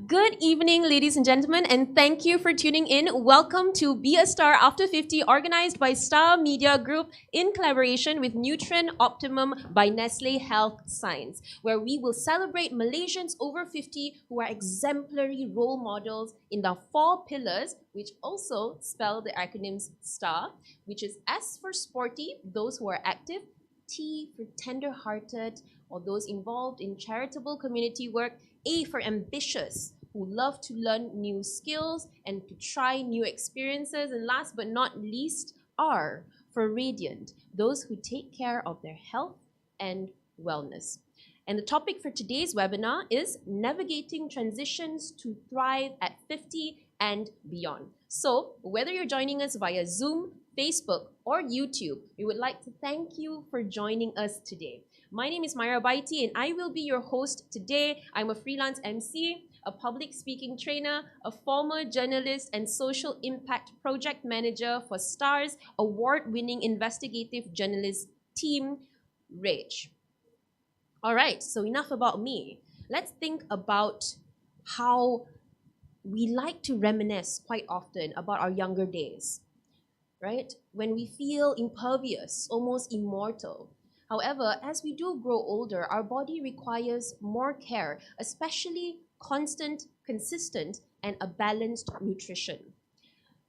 Good evening, ladies and gentlemen, and thank you for tuning in. Welcome to Be a Star After 50, organized by Star Media Group in collaboration with Nutrient Optimum by Nestle Health Science, where we will celebrate Malaysians over 50 who are exemplary role models in the 4 pillars, which also spell the acronyms STAR, which is S for sporty, those who are active, T for tender-hearted, or those involved in charitable community work, A for ambitious, who love to learn new skills and to try new experiences, and last but not least, R for radiant, those who take care of their health and wellness. And the topic for today's webinar is navigating transitions to thrive at 50 and beyond. So whether you're joining us via Zoom, Facebook, or YouTube, we would like to thank you for joining us today. My name is Myra Baiti and I will be your host today. I'm a freelance MC, a public speaking trainer, a former journalist and social impact project manager for STAR's award-winning investigative journalist team, Rage. All right, so enough about me. Let's think about how we like to reminisce quite often about our younger days, right? When we feel impervious, almost immortal. However, as we do grow older, our body requires more care, especially constant, consistent, and a balanced nutrition.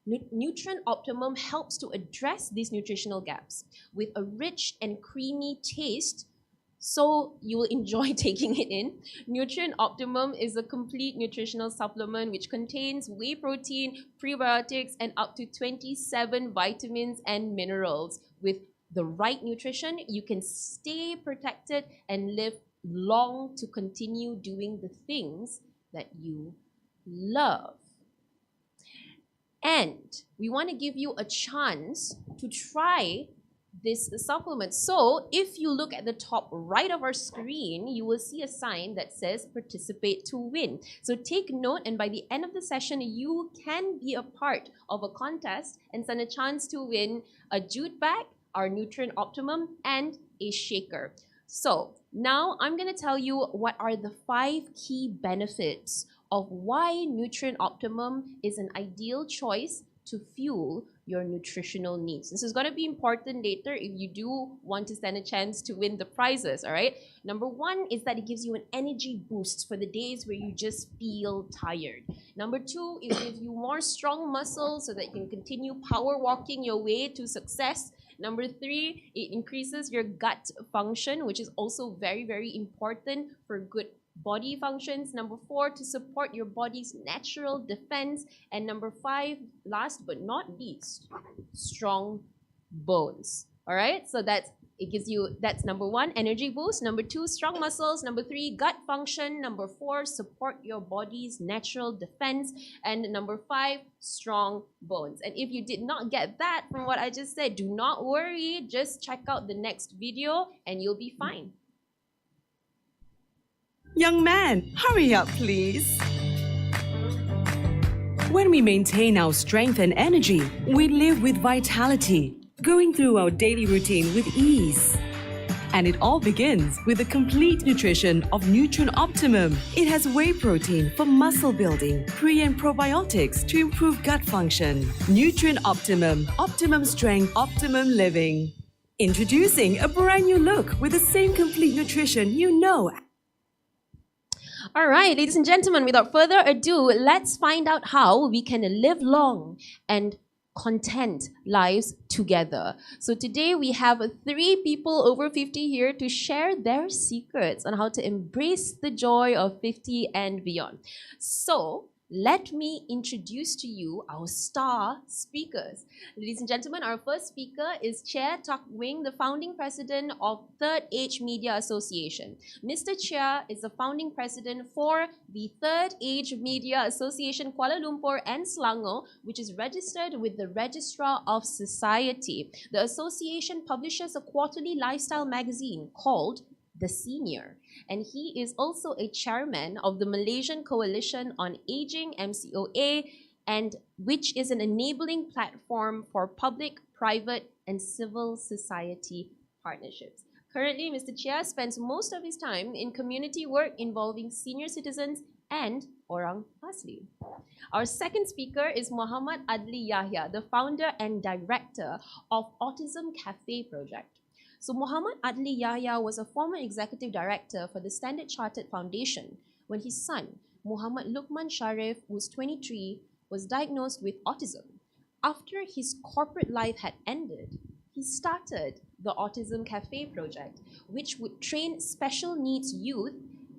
Nutrient Optimum helps to address these nutritional gaps with a rich and creamy taste, so you will enjoy taking it in. Nutrient Optimum is a complete nutritional supplement which contains whey protein, prebiotics, and up to 27 vitamins and minerals. With the right nutrition, you can stay protected and live long to continue doing the things that you love. And we want to give you a chance to try this supplement. So if you look at the top right of our screen, you will see a sign that says participate to win. So take note, and by the end of the session, you can be a part of a contest and stand a chance to win a jute bag, our Nutrient Optimum, and a shaker. So now I'm going to tell you what are the 5 key benefits of why Nutrient Optimum is an ideal choice to fuel your nutritional needs. This is going to be important later if you do want to stand a chance to win the prizes, all right? Number 1 is that it gives you an energy boost for the days where you just feel tired. Number 2, it gives you more strong muscles so that you can continue power walking your way to success. Number 3, it increases your gut function, which is also very, very important for good body functions. Number 4, to support your body's natural defense. And number 5, last but not least, strong bones. All right, so that's number 1, energy boost. Number 2, strong muscles. Number 3, gut function. Number 4, support your body's natural defense. And number 5, strong bones. And if you did not get that from what I just said, do not worry. Just check out the next video and you'll be fine. Young man, hurry up, please. When we maintain our strength and energy, we live with vitality, going through our daily routine with ease. And it all begins with the complete nutrition of Nutrient Optimum. It has whey protein for muscle building, pre and probiotics to improve gut function. Nutrient Optimum, optimum strength, optimum living. Introducing a brand new look with the same complete nutrition you know. All right, ladies and gentlemen, without further ado, let's find out how we can live long and content lives together. So today we have 3 people over 50 here to share their secrets on how to embrace the joy of 50 and beyond. So let me introduce to you our star speakers. Ladies and gentlemen, our first speaker is Cheah, the founding president of Third Age Media Association. Mr. Cheah is the founding president for the Third Age Media Association Kuala Lumpur and Selangor, which is registered with the Registrar of Society. The association publishes a quarterly lifestyle magazine called The Senior, and he is also a chairman of the Malaysian Coalition on Aging, MCOA, and which is an enabling platform for public, private, and civil society partnerships. Currently, Mr. Cheah spends most of his time in community work involving senior citizens and orang asli. Our second speaker is Muhammad Adli Yahya, the founder and director of Autism Cafe project. So Muhammad Adli Yahya was a former executive director for the Standard Chartered Foundation when his son, Muhammad Luqman Sharif, who was 23, was diagnosed with autism. After his corporate life had ended, he started the Autism Cafe project, which would train special needs youth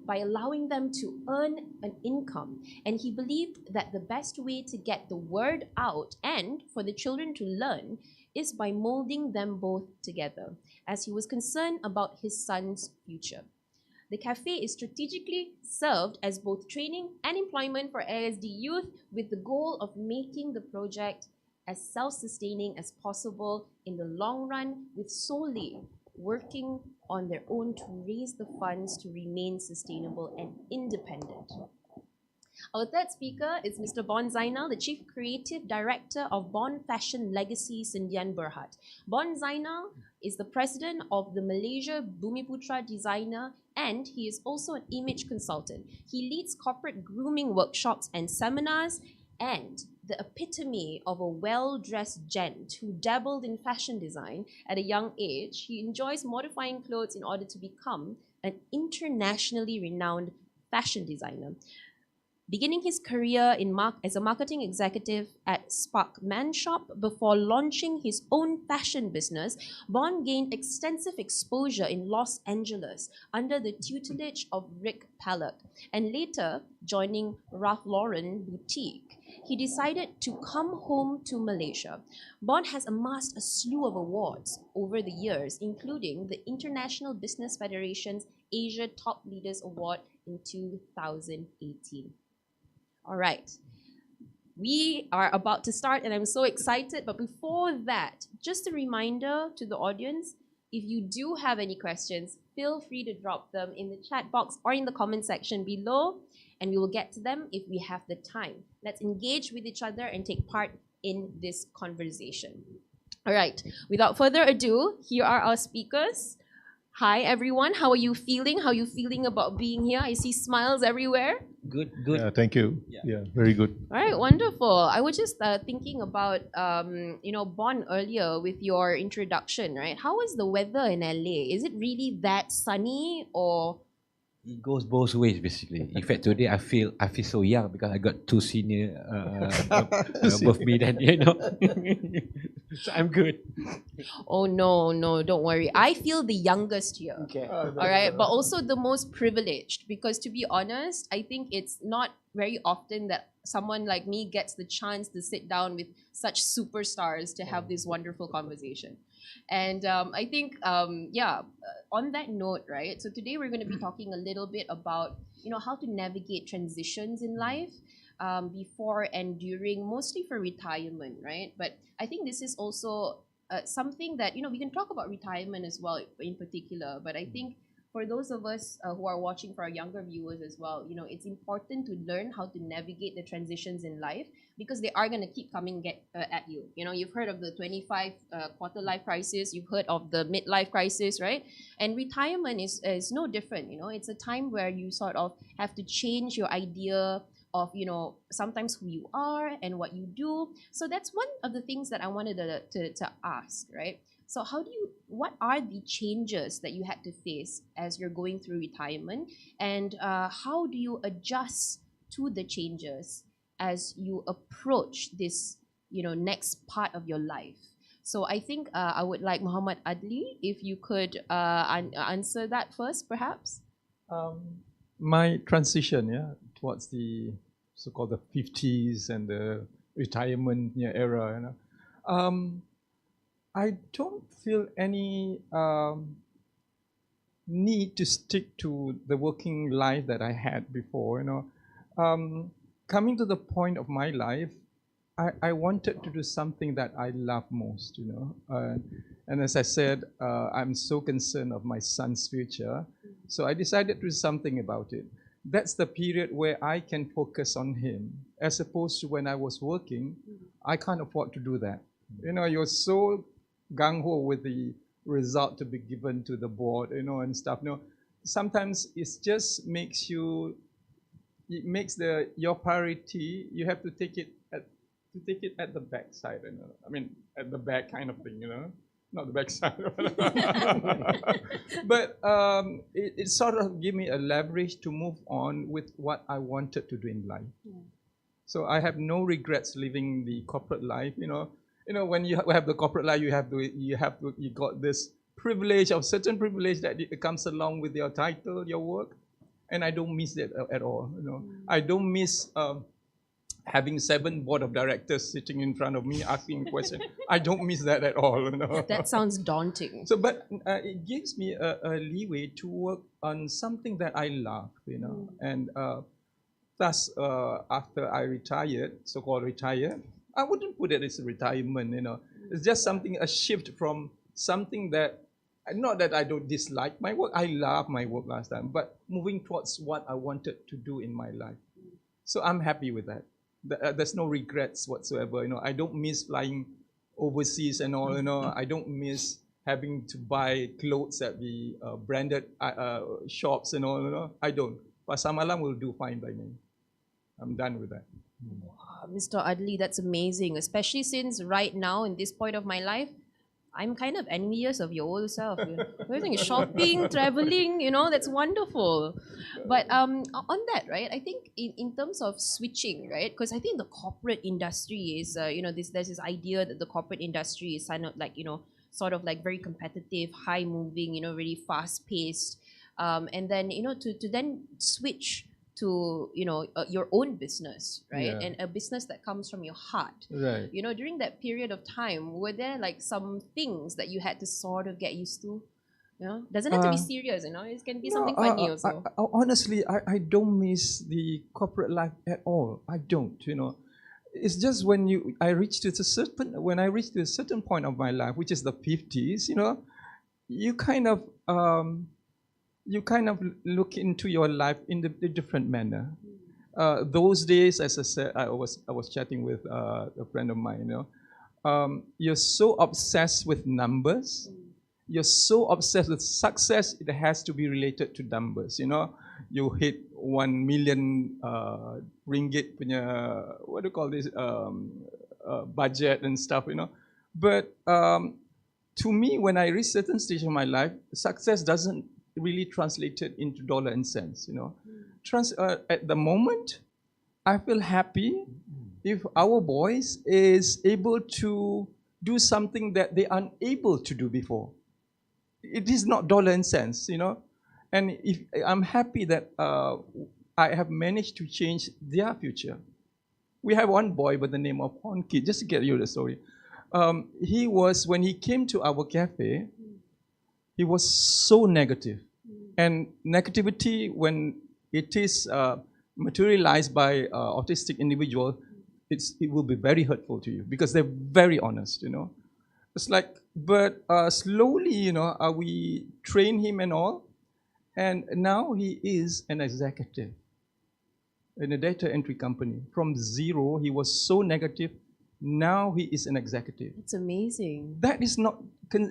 by allowing them to earn an income. And he believed that the best way to get the word out and for the children to learn is by molding them both together, as he was concerned about his son's future. The cafe is strategically served as both training and employment for ASD youth, with the goal of making the project as self-sustaining as possible in the long run, with solely working on their own to raise the funds to remain sustainable and independent. Our third speaker is Mr. Bon Zainal, the Chief Creative Director of Bon Fashion Legacy Sendian Berhad. Bon Zainal is the President of the Malaysia Bumiputra Designer, and he is also an image consultant. He leads corporate grooming workshops and seminars, and the epitome of a well-dressed gent who dabbled in fashion design at a young age. He enjoys modifying clothes in order to become an internationally renowned fashion designer. Beginning his career as a marketing executive at Spark Man Shop before launching his own fashion business, Bon gained extensive exposure in Los Angeles under the tutelage of Rick Pallock, and later joining Ralph Lauren Boutique. He decided to come home to Malaysia. Bon has amassed a slew of awards over the years, including the International Business Federation's Asia Top Leaders Award in 2018. All right, we are about to start and I'm so excited, but before that, just a reminder to the audience, if you do have any questions, feel free to drop them in the chat box or in the comment section below, and we will get to them if we have the time. Let's engage with each other and take part in this conversation. All right, without further ado, here are our speakers. Hi everyone, how are you feeling? How are you feeling about being here? I see smiles everywhere. Good, good. Yeah, thank you. Yeah, very good. All right, wonderful. I was just thinking about, Bon earlier with your introduction, right? How was the weather in LA? Is it really that sunny or? It goes both ways, basically. In fact, today I feel so young because I got two senior above me. Then so I'm good. Oh no, don't worry. I feel the youngest here. Okay. All right, but also the most privileged, because to be honest, I think it's not very often that someone like me gets the chance to sit down with such superstars to have this wonderful conversation. And I think, on that note, right, so today we're going to be talking a little bit about, how to navigate transitions in life before and during, mostly for retirement, right? But I think this is also something that, we can talk about retirement as well in particular, but I think for those of us who are watching, for our younger viewers as well, it's important to learn how to navigate the transitions in life, because they are going to keep coming at you. You've heard of the 25 quarter life crisis, you've heard of the midlife crisis, right? And retirement is no different. It's a time where you sort of have to change your idea of, sometimes who you are and what you do. So that's one of the things that I wanted to ask, right? So what are the changes that you had to face as you're going through retirement, and how do you adjust to the changes as you approach this, next part of your life? So I think I would like Muhammad Adli, if you could answer that first, perhaps. My transition, towards the so-called the 50s and the retirement era, I don't feel any need to stick to the working life that I had before. Coming to the point of my life, I wanted to do something that I love most. And as I said, I'm so concerned of my son's future, so I decided to do something about it. That's the period where I can focus on him, as opposed to when I was working. I can't afford to do that. You're so gung-ho with the result to be given to the board, and stuff. Sometimes it just makes you it makes your priority. You have to take it at the back side. I mean, at the back kind of thing. Not the back side. But it sort of gave me a leverage to move on with what I wanted to do in life. So I have no regrets living the corporate life. When you have the corporate life, you got this privilege of certain privilege that it comes along with your title, your work, and I don't miss that at all. I don't miss having 7 board of directors sitting in front of me asking questions. I don't miss that at all. That sounds daunting. So, but it gives me a leeway to work on something that I love, and thus after I retired, so-called retired, I wouldn't put it as a retirement. It's just something, a shift from something that, not that I don't dislike my work. I love my work last time, but moving towards what I wanted to do in my life. So I'm happy with that. There's no regrets whatsoever. I don't miss flying overseas and all. I don't miss having to buy clothes at the branded shops and all. I don't. Pasar Malam will do fine by me. I'm done with that. Wow, Mr. Adli, that's amazing. Especially since right now, in this point of my life, I'm kind of envious of your old self. Everything is shopping, traveling, that's wonderful. But on that, right, I think in terms of switching, right, because I think the corporate industry is, there's this idea that the corporate industry is kind of like, sort of like very competitive, high moving, really fast paced. And then, to then switch to your own business, right? Yeah. And a business that comes from your heart. Right. During that period of time, were there like some things that you had to sort of get used to? Doesn't have to be serious, it can be something funny also. Honestly, I don't miss the corporate life at all. I don't, It's just when I reached a certain point of my life, which is the 50s, you kind of look into your life in a different manner. Those days, as I said, I was chatting with a friend of mine. You're so obsessed with numbers. You're so obsessed with success. It has to be related to numbers. You hit 1 million ringgit punya, what do you call this, budget and stuff. But to me, when I reach certain stage of my life, success doesn't really translated into dollar and cents. At the moment, I feel happy if our boys is able to do something that they aren't able to do before. It is not dollar and cents, And if I'm happy that I have managed to change their future. We have one boy by the name of Honki, just to get you the story. When he came to our cafe, he was so negative. And negativity, when it is materialized by autistic individual, it will be very hurtful to you because they're very honest, It's like, but slowly, we train him and all, and now he is an executive in a data entry company. From zero, he was so negative. Now he is an executive. It's amazing. That is not,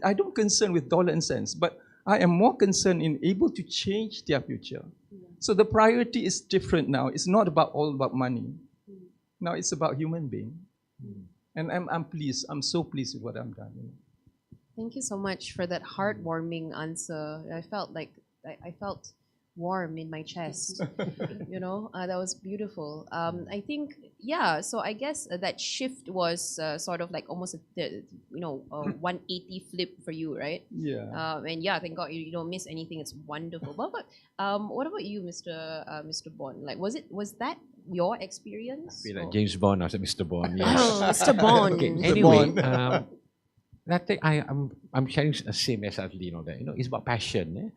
I don't concern with dollar and cents, but I am more concerned in able to change their future. So the priority is different now. It's not all about money. Now it's about human being. And I'm pleased. I'm so pleased with what I'm done. Thank you so much for that heartwarming answer. I felt like I felt warm in my chest. That was beautiful. I think, so I guess that shift was sort of like almost a 180 flip for you, right? Yeah. And thank God you don't miss anything. It's wonderful. But what about you, Mr. Bond? Like, was that your experience? I feel like James Bond. I said Mr. Bond. Yes. Oh, Mr. Bond. Okay. Anyway, that thing I'm sharing the same as Adli. It's about passion.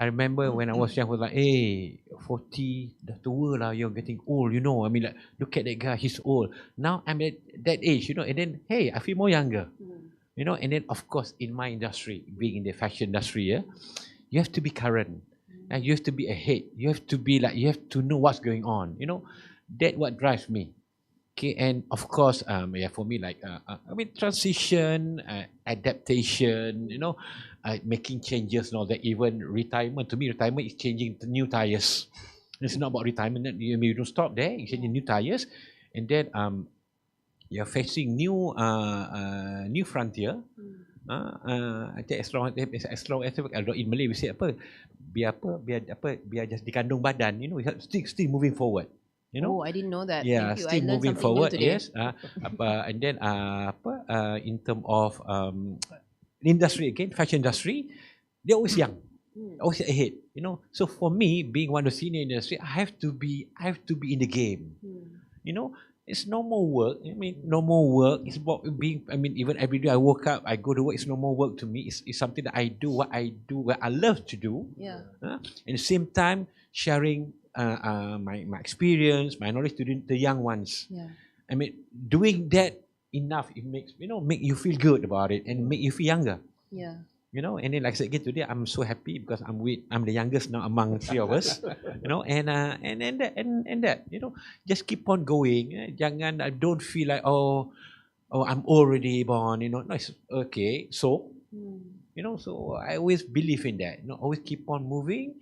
I remember when I was young, I was like, hey, 40, dah tua lah, you're getting old, I mean, like, look at that guy, he's old. Now I'm at that age, and then, hey, I feel more younger. And then, of course, in my industry, being in the fashion industry, you have to be current. And you have to be ahead. You have to be you have to know what's going on. That's what drives me. Okay, and of course, for me, transition, adaptation, making changes and all that. Even retirement, to me, retirement is changing the new tires. It's not about retirement. You don't stop there. You change new tires, and then you're facing new frontier. I think as long as in Malay we say biar just dikandung badan, you know, still moving forward. You know? Oh, I didn't know that. Yeah, Thank you. still I learned moving something forward. new today. Yes, and then in terms of industry again, fashion industry, they're always young, always ahead. You know, so for me, being one of the senior industry, I have to be in the game. You know, it's no more work. I mean, no more work. It's about being. I mean, even every day I woke up, I go to work. It's no more work to me. It's something that I do. What I love to do. Yeah. At the same time, sharing my experience, my knowledge to the young ones. Yeah. I mean, doing that enough, it makes make you feel good about it and make you feel younger. Yeah. You know, and then like I said again today, I'm so happy because I'm the youngest now among three of us. You know, and that you know, just keep on going. Jangan don't feel like oh I'm already born. You know, no, it's okay. So you know, so I always believe in that. You know, always keep on moving,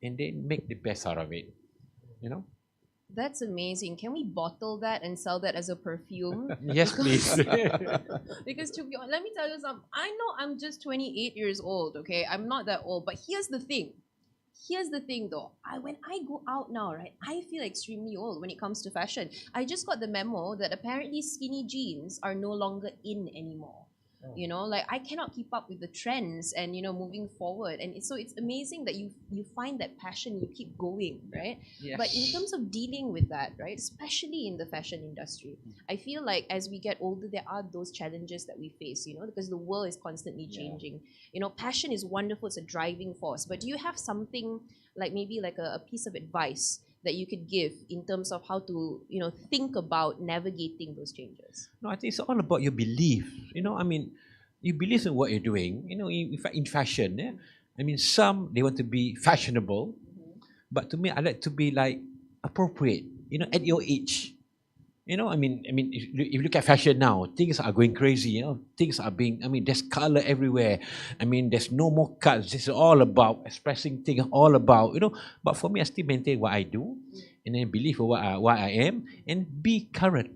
and then make the best out of it. You know. That's amazing. Can we bottle that and sell that as a perfume? Yes, please. Because to be honest, let me tell you something. I know I'm just 28 years old, okay? I'm not that old. But here's the thing. Here's the thing though. When I go out now, right, I feel extremely old when it comes to fashion. I just got the memo that apparently skinny jeans are no longer in anymore. You know, like I cannot keep up with the trends and, you know, moving forward. And so it's amazing that you find that passion, you keep going, right? Yes. But in terms of dealing with that, right, especially in the fashion industry, I feel like as we get older, there are those challenges that we face, you know, because the world is constantly changing. You know, passion is wonderful, it's a driving force. But do you have something like maybe like a piece of advice that you could give in terms of how to, you know, think about navigating those changes? No, I think it's all about your belief. You know, I mean, you believe in what you're doing. You know, in fashion, I mean, some they want to be fashionable, but to me, I like to be like appropriate. You know, at your age. You know, I mean, if you look at fashion now, things are going crazy. You know, things are being. I mean, there's color everywhere. I mean, there's no more cuts. It's all about expressing things. All about, you know. But for me, I still maintain what I do, and then believe in what I am, and be current.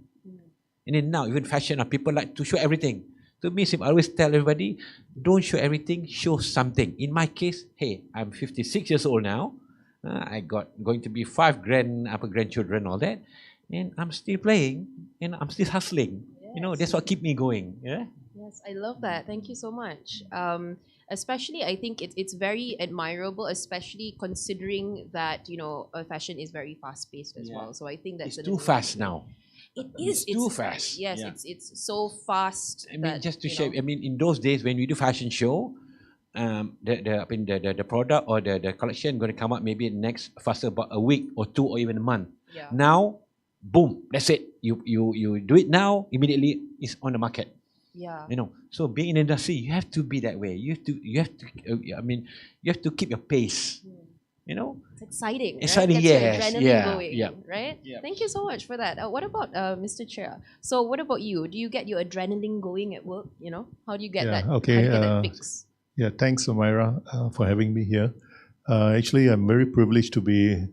And then now, even fashion, people like to show everything. To me, I always tell everybody, don't show everything. Show something. In my case, hey, I'm 56 years old now. I got going to be 5 grandchildren, all that. And I'm still playing, and I'm still hustling. Yes. You know, that's what keep me going. Yeah. Yes, I love that. Thank you so much. Especially, I think it's very admirable, especially considering that, you know, fashion is very fast paced as well. So I think that's too fast now. It is. It's too fast. Yes, it's so fast. I mean, just to share. I mean, in those days when we do fashion show, the product or the collection going to come up maybe next faster about a week or 2 or even a month. Yeah. Now, boom, that's it. You do it now, immediately it's on the market. Yeah. You know, so being in the industry, you have to be that way. You have to. I mean, you have to keep your pace. You know, it's exciting. Exciting, right? yes, Gets your adrenaline going, yeah. right? Yeah. Thank you so much for that. What about Mr. Cheah? So, what about you? Do you get your adrenaline going at work? You know, how do you get that? Okay. How do you get that fix? Yeah, thanks, Myra, for having me here. Actually, I'm very privileged to be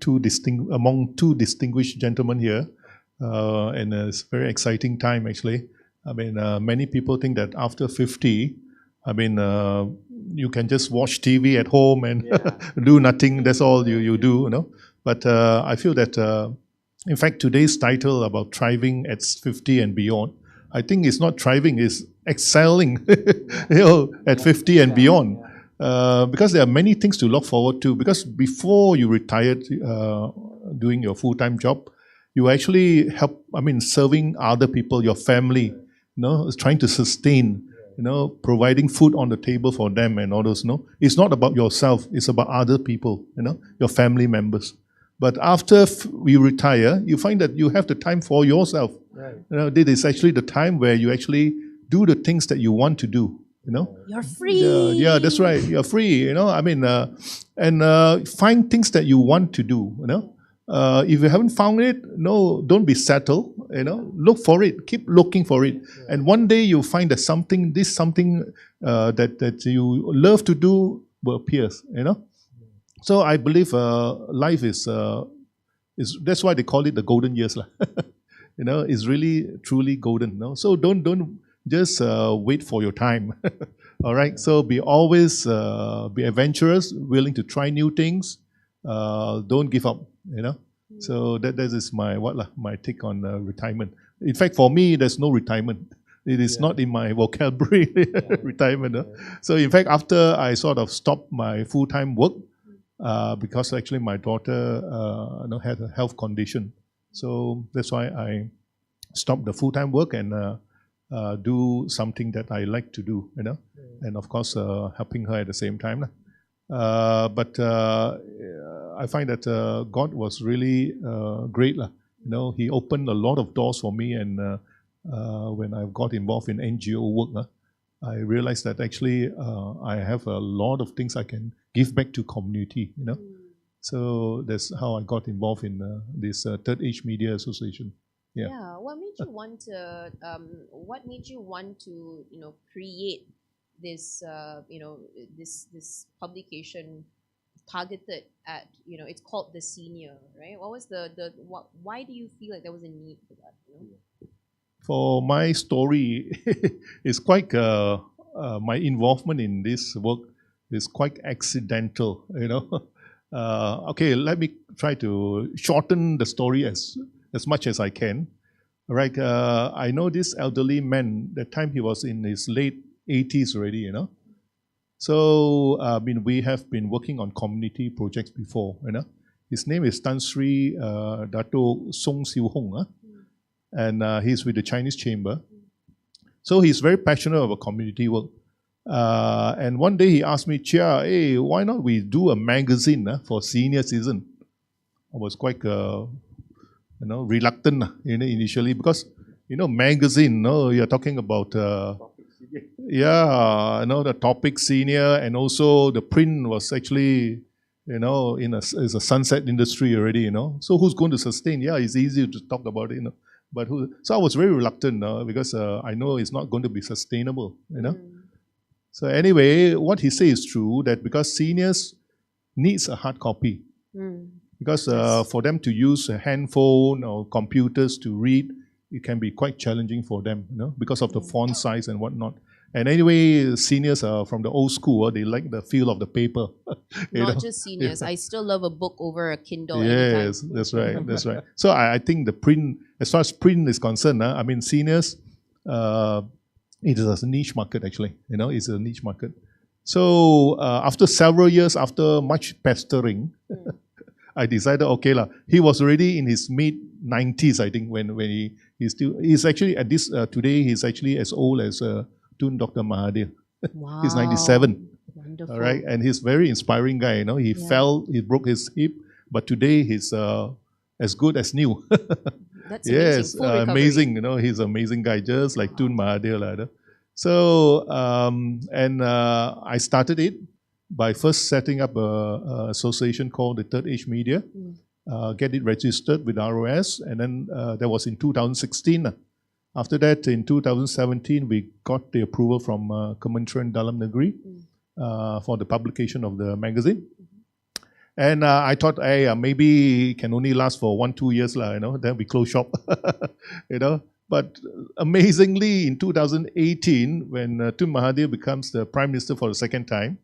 among two distinguished gentlemen here, and it's a very exciting time. Actually, I mean, many people think that after 50, I mean, you can just watch TV at home and do nothing. That's all you do, you know. But I feel that, in fact, today's title about thriving at 50 and beyond, I think it's not thriving, it's excelling, you know, at 50 and beyond. Because there are many things to look forward to. Because before you retired doing your full-time job, you actually help, I mean, serving other people, your family, you know, trying to sustain, you know, providing food on the table for them and all those, you know. It's not about yourself, it's about other people, you know, your family members. But after we retire, you find that you have the time for yourself. Right. You know, this is actually the time where you actually do the things that you want to do, you know. You're free. Yeah, that's right. You're free, you know. I mean, and find things that you want to do, you know. If you haven't found it, no, don't be settled, you know. Look for it. Keep looking for it. Yeah. And one day you'll find that something that you love to do will appear, you know. So I believe life is That's why they call it the golden years, lah. You know, it's really truly golden. No, so don't just wait for your time. All right. So be always be adventurous, willing to try new things. Don't give up. You know. So that is my my take on retirement. In fact, for me, there's no retirement. It is not in my vocabulary, retirement. So in fact, after I sort of stopped my full-time work, because actually my daughter had a health condition. So that's why I stopped the full-time work and do something that I like to do, you know, and of course helping her at the same time. But I find that God was really great. You know, He opened a lot of doors for me, and when I got involved in NGO work, I realized that actually I have a lot of things I can give back to community, you know. So that's how I got involved in this Third Age Media Association. Yeah. What made you want to? Create this? This publication targeted at, it's called The Senior, right? What was why do you feel like there was a need for that? You know? For my story, it's quite my involvement in this work is quite accidental, you know. Okay, let me try to shorten the story as much as I can. Right, I know this elderly man. That time he was in his late 80s already, you know. So we have been working on community projects before, you know. His name is Tan Sri Dato Song Siu Hong, and he's with the Chinese Chamber. So he's very passionate about community work. And one day he asked me, Cheah, hey, why not we do a magazine for senior citizen? I was quite, reluctant initially because, magazine, you're talking about, the topic senior, and also the print was actually, is a sunset industry already, So who's going to sustain? Yeah, it's easy to talk about it, But so I was very reluctant because I know it's not going to be sustainable, So anyway, what he says is true, that because seniors needs a hard copy. Because for them to use a handphone or computers to read, it can be quite challenging for them, because of the font size and whatnot. And anyway, seniors are from the old school, they like the feel of the paper. Not just seniors, I still love a book over a Kindle. Yes, anytime. That's right, that's right. So I think the print, as far as print is concerned, seniors, it is a niche market actually, it's a niche market. So after several years, after much pestering, I decided, okay lah. He was already in his mid-90s, I think, when he's actually at this, today he's actually as old as Tun Dr. Mahathir. Wow. He's 97. Wonderful. All right, and he's a very inspiring guy, He fell, he broke his hip, but today he's as good as new. That's yes, amazing. He's an amazing guy, just like Tun Mahathir. So, I started it by first setting up a association called the Third Age Media, get it registered with ROS, and then that was in 2016. After that, in 2017, we got the approval from Kementerian Dalam Negeri for the publication of the magazine. And I thought, hey, maybe it can only last for 1-2 years, then we close shop, But amazingly, in 2018, when Tun Mahathir becomes the Prime Minister for the second time,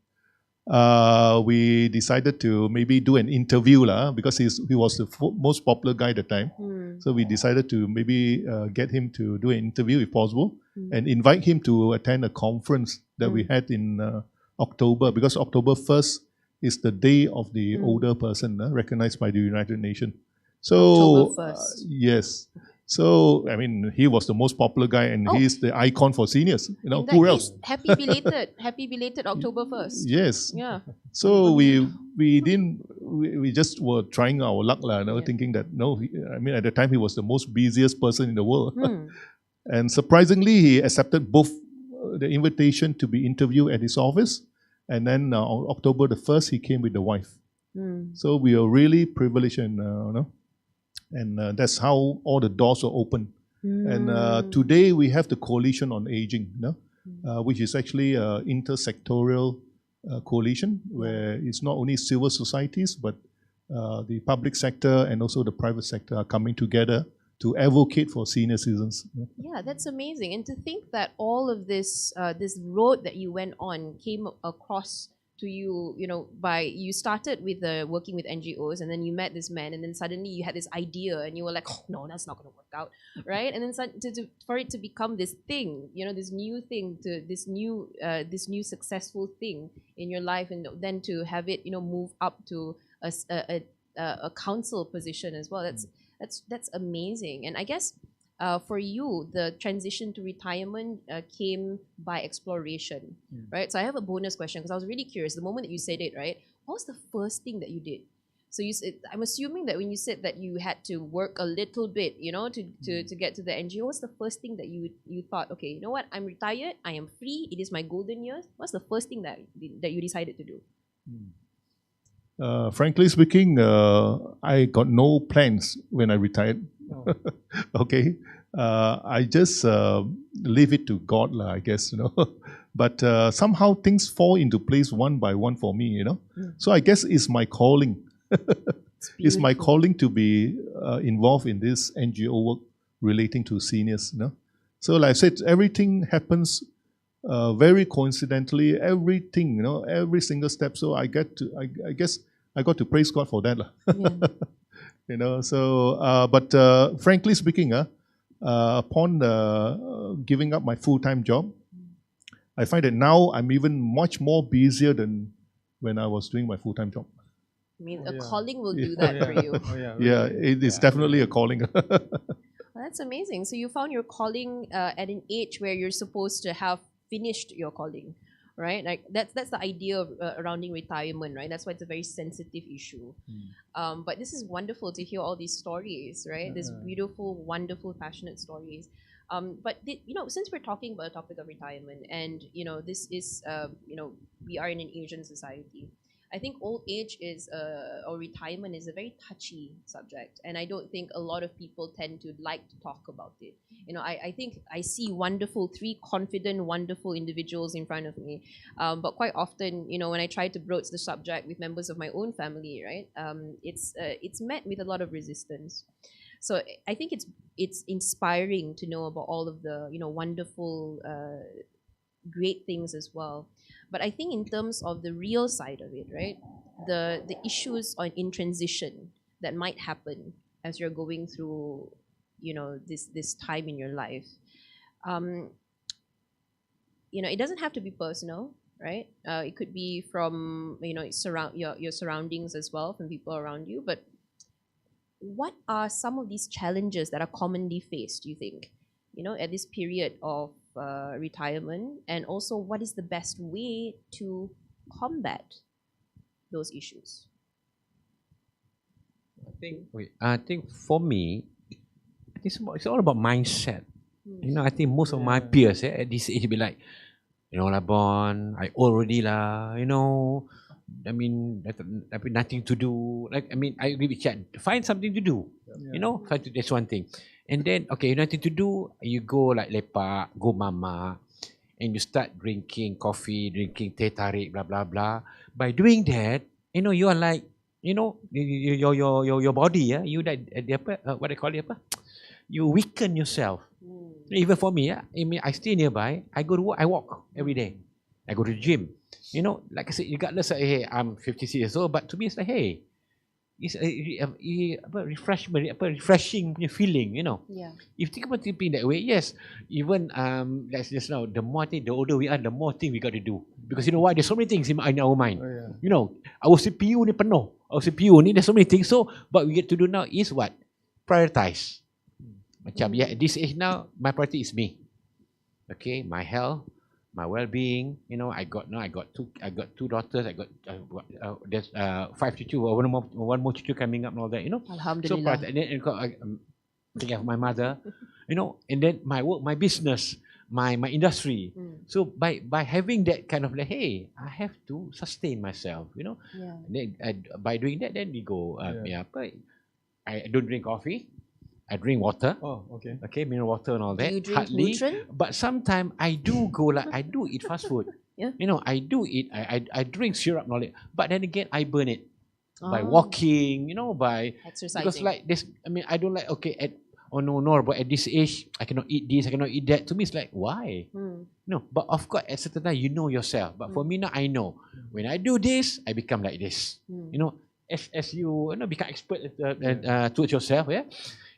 we decided to maybe do an interview because he was the most popular guy at the time. So we decided to maybe get him to do an interview if possible and invite him to attend a conference that we had in October, because October 1st is the day of the older person recognized by the United Nations. So October 1st. Yes. So, he was the most popular guy, and he's the icon for seniors. Who else? Happy belated October 1st. Yes. Yeah. So we just were trying our luck, thinking that, at the time he was the most busiest person in the world. And surprisingly, he accepted both the invitation to be interviewed at his office, and then on October the 1st, he came with the wife. So we are really privileged, and that's how all the doors were open. And today we have the Coalition on Aging, which is actually an intersectorial coalition where it's not only civil societies, but the public sector and also the private sector are coming together to advocate for senior citizens. Yeah, that's amazing. And to think that all of this this road that you went on came across to you, by you started with working with NGOs, and then you met this man, and then suddenly you had this idea, and you were like, oh, no, that's not going to work out, right? And then for it to become this thing, this new thing, to this new successful thing in your life, and then to have it, move up to a council position as well. That's amazing. And I guess for you, the transition to retirement came by exploration, right? So I have a bonus question because I was really curious. The moment that you said it, right, what was the first thing that you did? So you said, I'm assuming that when you said that you had to work a little bit, to get to the NGO, what's the first thing that you thought, okay, you know what, I'm retired, I am free, it is my golden years. What's the first thing that you decided to do? Frankly speaking, I got no plans when I retired. Oh. Okay, I just leave it to God, I guess, But somehow things fall into place one by one for me, So I guess it's my calling. It's my calling to be involved in this NGO work relating to seniors, So like I said, everything happens very coincidentally, everything, every single step. So I guess I got to praise God for that. Yeah. So, but frankly speaking, upon giving up my full-time job, I find that now I'm even much more busier than when I was doing my full-time job. I mean, a calling will do that for you. Yeah, it is definitely a calling. Well, that's amazing. So you found your calling at an age where you're supposed to have finished your calling, right? Like that's the idea of surrounding retirement, right? That's why it's a very sensitive issue. But this is wonderful to hear all these stories, right? These beautiful, wonderful, passionate stories. But since we're talking about the topic of retirement, and this is we are in an Asian society, I think old age or retirement is a very touchy subject, and I don't think a lot of people tend to like to talk about it. I think I see three confident, wonderful individuals in front of me, but quite often, when I try to broach the subject with members of my own family, right, it's met with a lot of resistance. So I think it's inspiring to know about all of the wonderful, great things as well. But I think in terms of the real side of it, right, the issues in transition that might happen as you're going through, this time in your life, it doesn't have to be personal, right? It could be from your surroundings as well, from people around you. But what are some of these challenges that are commonly faced, do you think, at this period of retirement, and also what is the best way to combat those issues? I think for me, it's all about mindset. I think most of my peers at this age be like, lah, Bon, I already lah, I mean, nothing to do. I agree with Cheah. Find something to do. That's one thing. And then, okay, nothing to do, you go like lepak, go mama, and you start drinking coffee, drinking teh tarik, blah, blah, blah. By doing that, you are like, your body, you like, what they call it, you weaken yourself. Even for me, I stay nearby, I go to work, I walk every day. I go to the gym. Like I said, regardless of, hey, I'm 56 years old, but to me it's like, hey, it's a refreshing feeling, Yeah. If you think about it in that way, yes, even like just now, the older we are, the more things we got to do. Because you know why? There's so many things in our mind. Our CPU ni penuh. Our CPU ni, there's so many things. So, what we get to do now is what? Prioritize. Macam, at this age now, my priority is me. Okay, my health, my well-being. I got two daughters. I got there's 5 chuchu. One more chuchu coming up and all that. Alhamdulillah. So, and then thinking of my mother. And then my work, my business, my industry. So by having that kind of like, hey, I have to sustain myself. Yeah. And then by doing that, then we go. I don't drink coffee. I drink water. Oh, okay. Okay, mineral water and all that. Do you drink Hardly. Nutren? But sometimes I do go like, I do eat fast food. Yeah. I do eat, I drink syrup and all that. But then again, I burn it. by Oh. walking, by Exercising. because like this. I mean, I don't like oh no, but at this age I cannot eat this, I cannot eat that. To me, it's like why? No, but of course at certain time you know yourself. But for me now, I know when I do this, I become like this. As you become expert towards yourself, yeah.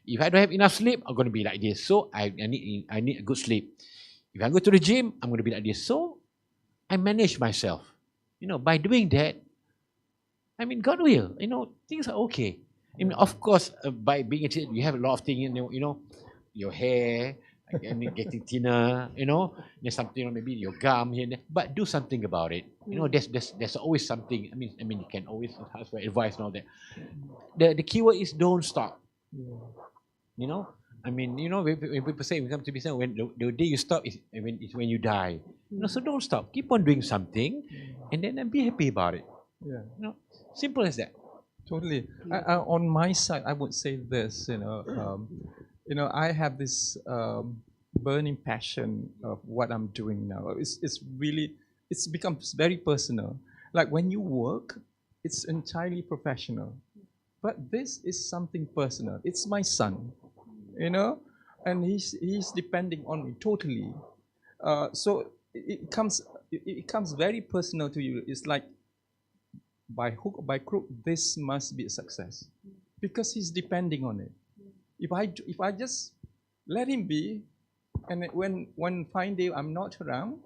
If I don't have enough sleep, I'm going to be like this. So I need a good sleep. If I go to the gym, I'm going to be like this. So I manage myself. By doing that, I mean, God will. Things are okay. I mean, of course, by being a child, you have a lot of things. Your hair and getting thinner. There's something. Maybe your gum here and there. But do something about it. There's always something. I mean, you can always ask for advice and all that. The keyword is don't stop. I mean, when people say when it comes to business, when the day you stop is when you die. So don't stop. Keep on doing something, and then be happy about it. Yeah. Simple as that. Totally. On my side, I would say this. I have this burning passion of what I'm doing now. It's become very personal. Like when you work, it's entirely professional. But this is something personal. It's my son, and he's depending on me totally. So it comes very personal to you. It's like by hook or by crook, this must be a success because he's depending on it. If I just let him be, and when one fine day I'm not around,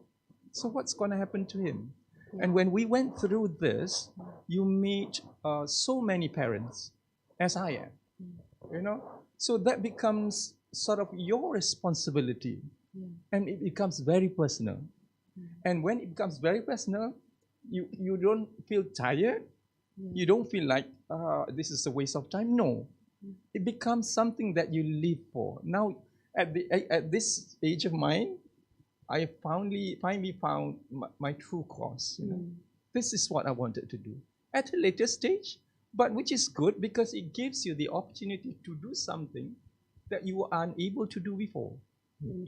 so what's going to happen to him? And when we went through this, you meet so many parents, as I am, so that becomes sort of your responsibility, and it becomes very personal. And when it becomes very personal, you don't feel tired, you don't feel like this is a waste of time. No, it becomes something that you live for. Now, at this age of mine, I finally found my true cause. This is what I wanted to do at a later stage, but which is good because it gives you the opportunity to do something that you were unable to do before.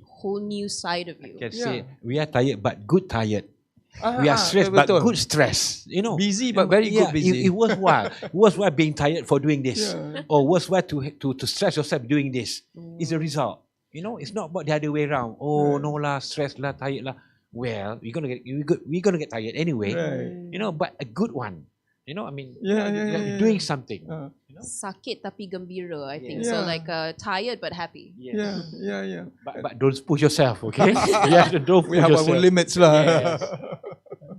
Whole new side of you. I can say we are tired, but good tired. We are stressed, but good stress. Busy, but very good busy. It worthwhile. Worthwhile being tired for doing this, or worthwhile to stress yourself doing this. It's a result. It's not about the other way around. Oh no lah, stress lah, tired lah. Well, we're gonna get tired anyway. Right. But a good one. I mean, doing something. Sakit tapi gembira, I think. So like tired but happy. Yes. Yeah. But don't push yourself, okay? Don't push We have yourself. our limits lah. Yes.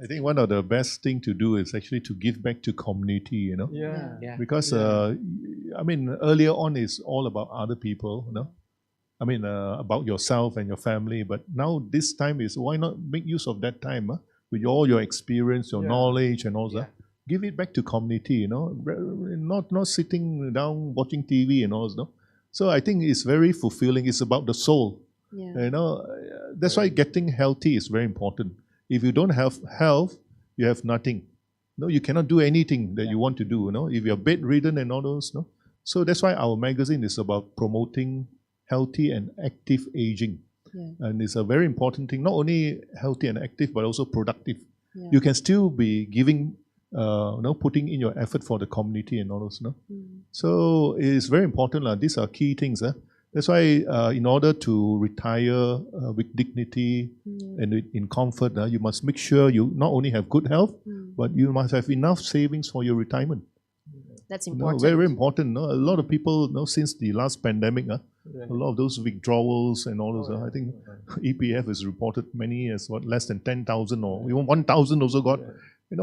I think one of the best thing to do is actually to give back to community, Yeah. because I mean earlier on is all about other people, I mean about yourself and your family, but now this time is why not make use of that time with all your experience, your knowledge and all that. Give it back to community, not sitting down watching TV and all that. So I think it's very fulfilling. It's about the soul. That's why getting healthy is very important. If you don't have health, you have nothing. You cannot do anything that you want to do. If you're bedridden and all those. So that's why our magazine is about promoting healthy and active aging. And it's a very important thing. Not only healthy and active, but also productive. You can still be giving, putting in your effort for the community and all those. So it's very important. These are key things. That's why in order to retire with dignity and in comfort, you must make sure you not only have good health, but you must have enough savings for your retirement. That's important. Very, very important. A lot of people, since the last pandemic, a lot of those withdrawals and all those, I think EPF has reported many as less than 10,000 or even 1,000 also got.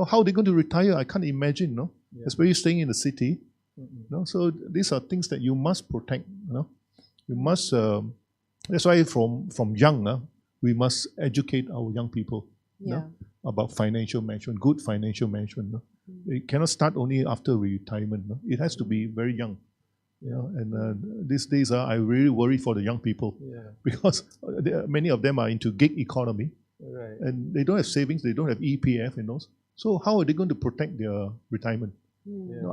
How are they going to retire? I can't imagine, especially staying in the city. So these are things that you must protect. You must. That's why from young, we must educate our young people about financial management, good financial management. It cannot start only after retirement. It has to be very young. And these days, I really worry for the young people because many of them are into gig economy, and they don't have savings, they don't have EPF and those. So how are they going to protect their retirement?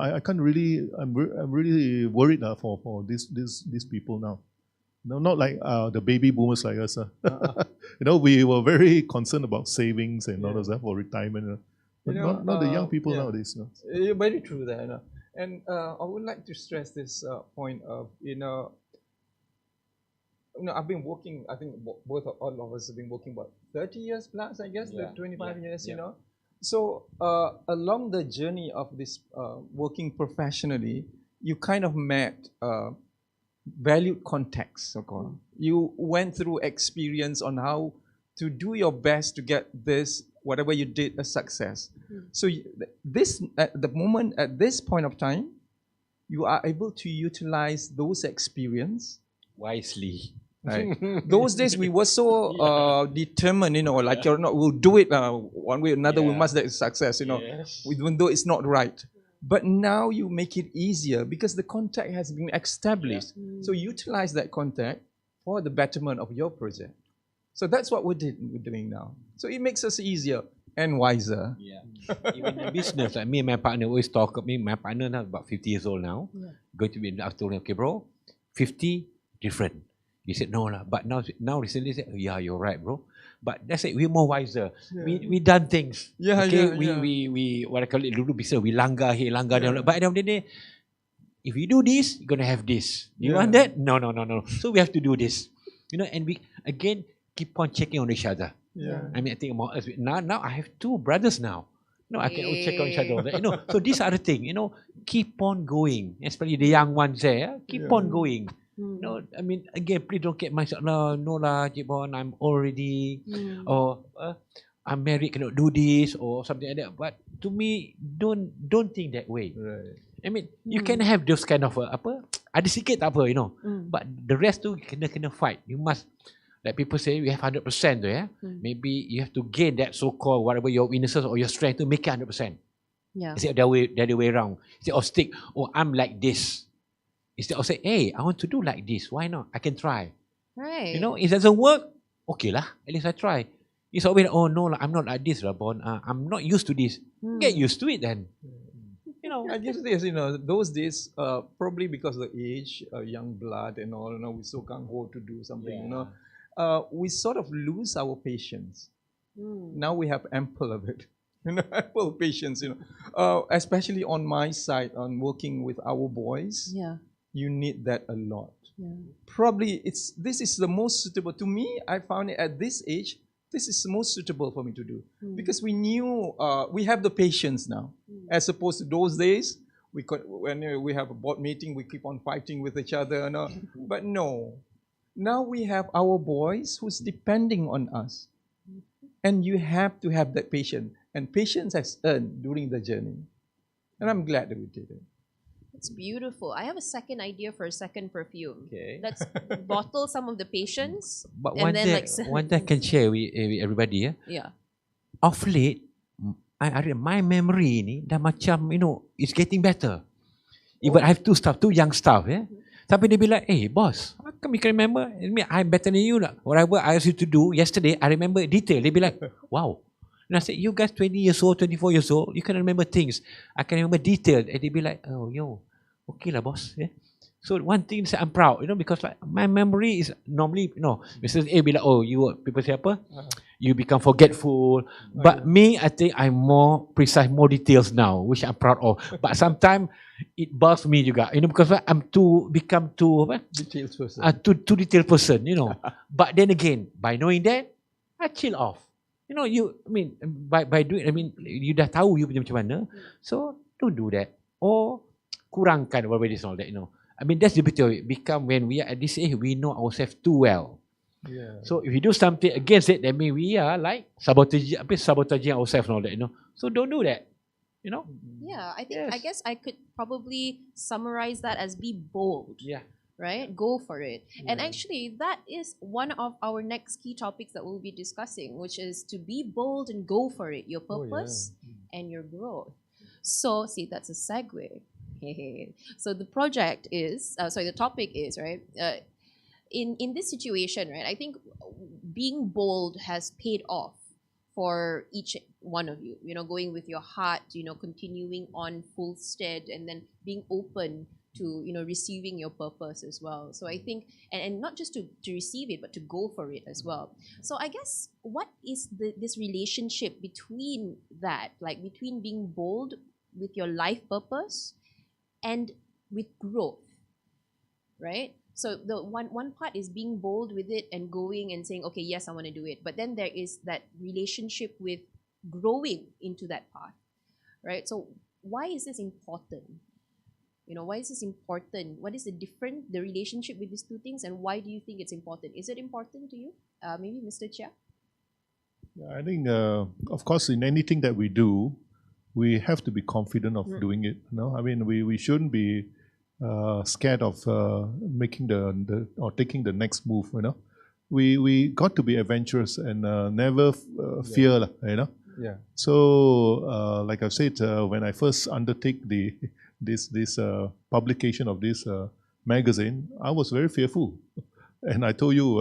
I can't really. I'm really worried for these people now. No, not like the baby boomers like us. We were very concerned about savings and all that for retirement. But not the young people yeah. nowadays, no. Very true there, And I would like to stress this point of, I've been working, I think both of all of us have been working about 30 years plus, I guess, 25 years, So along the journey of this working professionally, you kind of met valued contexts, so-called. You went through experience on how to do your best to get this, whatever you did, a success. So this, at the moment, at this point of time, you are able to utilize those experience wisely. Right. Those days we were so determined, like we'll do it one way or another. We must get success, even though it's not right. But now you make it easier because the contact has been established. So utilize that contact for the betterment of your project. So that's what we're doing now. So it makes us easier and wiser. Yeah. Even in business, like me and my partner always talk. My partner now about 50 years old now. Going to be after, okay, bro, 50 different. He said no lah, but now recently he said, yeah, you're right, bro. But that's it. We're more wiser. We done things. We what I call it, dulu bisa we langgar here, langgar down. But at the end of the day, if you do this, you're gonna have this. You want that? No. So we have to do this. And we again keep on checking on each other. I mean, I think about us. Now I have two brothers now. I can all check on each other. So these are the thing. Keep on going. Especially the young ones there. Keep on going. No, I mean, again, please don't get myself, no lah, Cik Bon, I'm already, or I'm married, cannot do this, or something like that. But to me, don't think that way. Right. I mean, you can have those kind of, ada sikit tak apa, but the rest tu kena fight. You must, like people say, we have 100% tu, maybe you have to gain that so-called, whatever your weaknesses or your strength to make it 100%. Instead of the other way around. Instead of stick, I'm like this. Instead of say, hey, I want to do like this. Why not? I can try. Right. If it doesn't work, okay lah. At least I try. It's always, oh no lah, I'm not like this, Rabon. I'm not used to this. Get used to it then. I guess this, those days, probably because of the age, young blood and all, we're so gung-ho to do something, we sort of lose our patience. Now we have ample of it. Ample patience, especially on my side, on working with our boys. You need that a lot. Probably this is the most suitable to me. I found it at this age. This is the most suitable for me to do because we knew we have the patience now, as opposed to those days. When we have a board meeting, we keep on fighting with each other. But no, now we have our boys who's depending on us, and you have to have that patience. And patience has earned during the journey, and I'm glad that we did it. It's beautiful. I have a second idea for a second perfume. Okay. Let's bottle some of the patience. But and one thing I can share with everybody. Of late, my memory ni dah macam, it's getting better. Even I have two young staff. Tapi dia bilang, hey boss, how come you can remember? I'm better than you. Whatever I asked you to do yesterday, I remember detail. Dia bilang, wow. And I said, you guys 20 years old, 24 years old, you can remember things. I can remember detail. And they be like, oh, okay lah, boss. So one thing that I'm proud, because like my memory is normally, Mr. A be like, oh, people say apa? You become forgetful. But me, I think I'm more precise, more details now, which I'm proud of. But sometimes it bugs me juga, because I'm become too detailed person. Too detailed person, But then again, by knowing that, I chill off. By doing, you dah tahu you punya macam mana, so don't do that. Or kurangkan whatever it is all that, that's the beauty of it. Become when we are at this age, we know ourselves too well. So if you do something against it, that means we are like sabotaging ourselves and all that, So don't do that, Yeah, I guess I could probably summarize that as be bold. Right? Go for it. And actually, that is one of our next key topics that we'll be discussing, which is to be bold and go for it, your purpose and your growth. So, see, that's a segue. So the project is, the topic is, right, in this situation, right, I think being bold has paid off for each one of you, going with your heart, continuing on full stead and then being open to receiving your purpose as well. So I think, and not just to receive it, but to go for it as well. So I guess, what is this relationship between that, like between being bold with your life purpose and with growth, right? So the one part is being bold with it and going and saying, okay, yes, I want to do it. But then there is that relationship with growing into that path, right? So why is this important? Why is this important? What is the relationship with these two things, and why do you think it's important? Is it important to you? Maybe Mr. Cheah? Yeah, I think, of course, in anything that we do, we have to be confident of doing it. I mean, we shouldn't be scared of making or taking the next move. We got to be adventurous and never fear. Yeah. So, like I said, when I first undertake this publication of this magazine, I was very fearful. And I told you,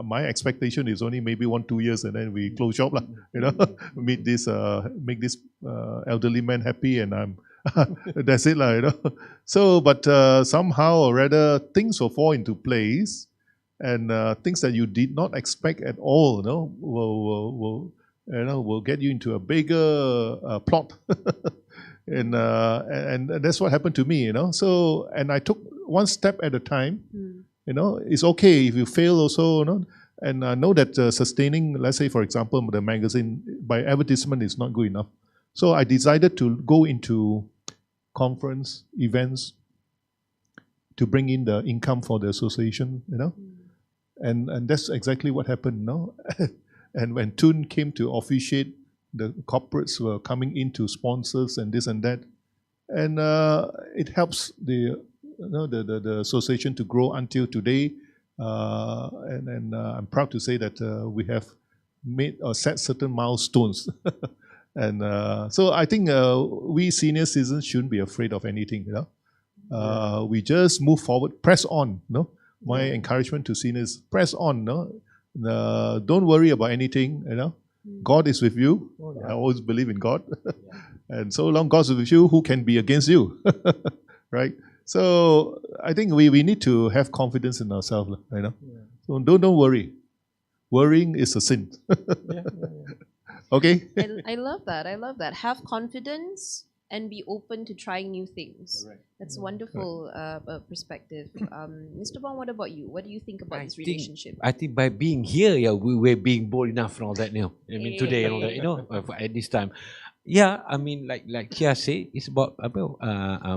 my expectation is only maybe 1-2 years, and then we close shop, make this elderly man happy, and I'm that's it, So, but somehow or rather, things will fall into place, and things that you did not expect at all, will get you into a bigger plot. And that's what happened to me, So, and I took one step at a time. It's okay if you fail also, and know that sustaining, let's say, for example, the magazine by advertisement is not good enough. So I decided to go into conference events to bring in the income for the association, and that's exactly what happened, And when Tun came to officiate, the corporates were coming in to sponsors and this and that, and it helps the association to grow until today. And I'm proud to say that we have made or set certain milestones. And so I think we senior citizens shouldn't be afraid of anything. We just move forward, press on. My encouragement to seniors: press on. Don't worry about anything. God is with you. I always believe in God. And so long God's with you, who can be against you? Right? So I think we need to have confidence in ourselves. So don't worry. Worrying is a sin. Okay? I love that. Have confidence and be open to trying new things. Correct. That's a wonderful perspective. Mr. Bong, what about you? What do you think about this relationship? I think by being here, we're being bold enough and all that. Today and all that. At this time. Yeah, I mean, like Cheah said, it's about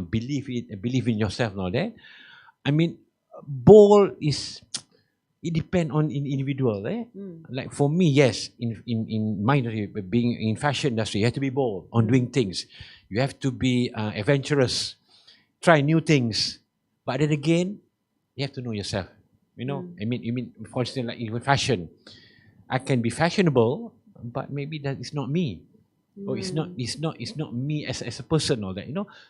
believe in yourself and all that. I mean, bold is, it depends on individual. Like for me, yes, in my industry, being in fashion industry, you have to be bold on doing things. You have to be adventurous, try new things. But then again, you have to know yourself. I mean, for instance, like in fashion, I can be fashionable, but maybe that is not me. Or it's not me as a person, all that.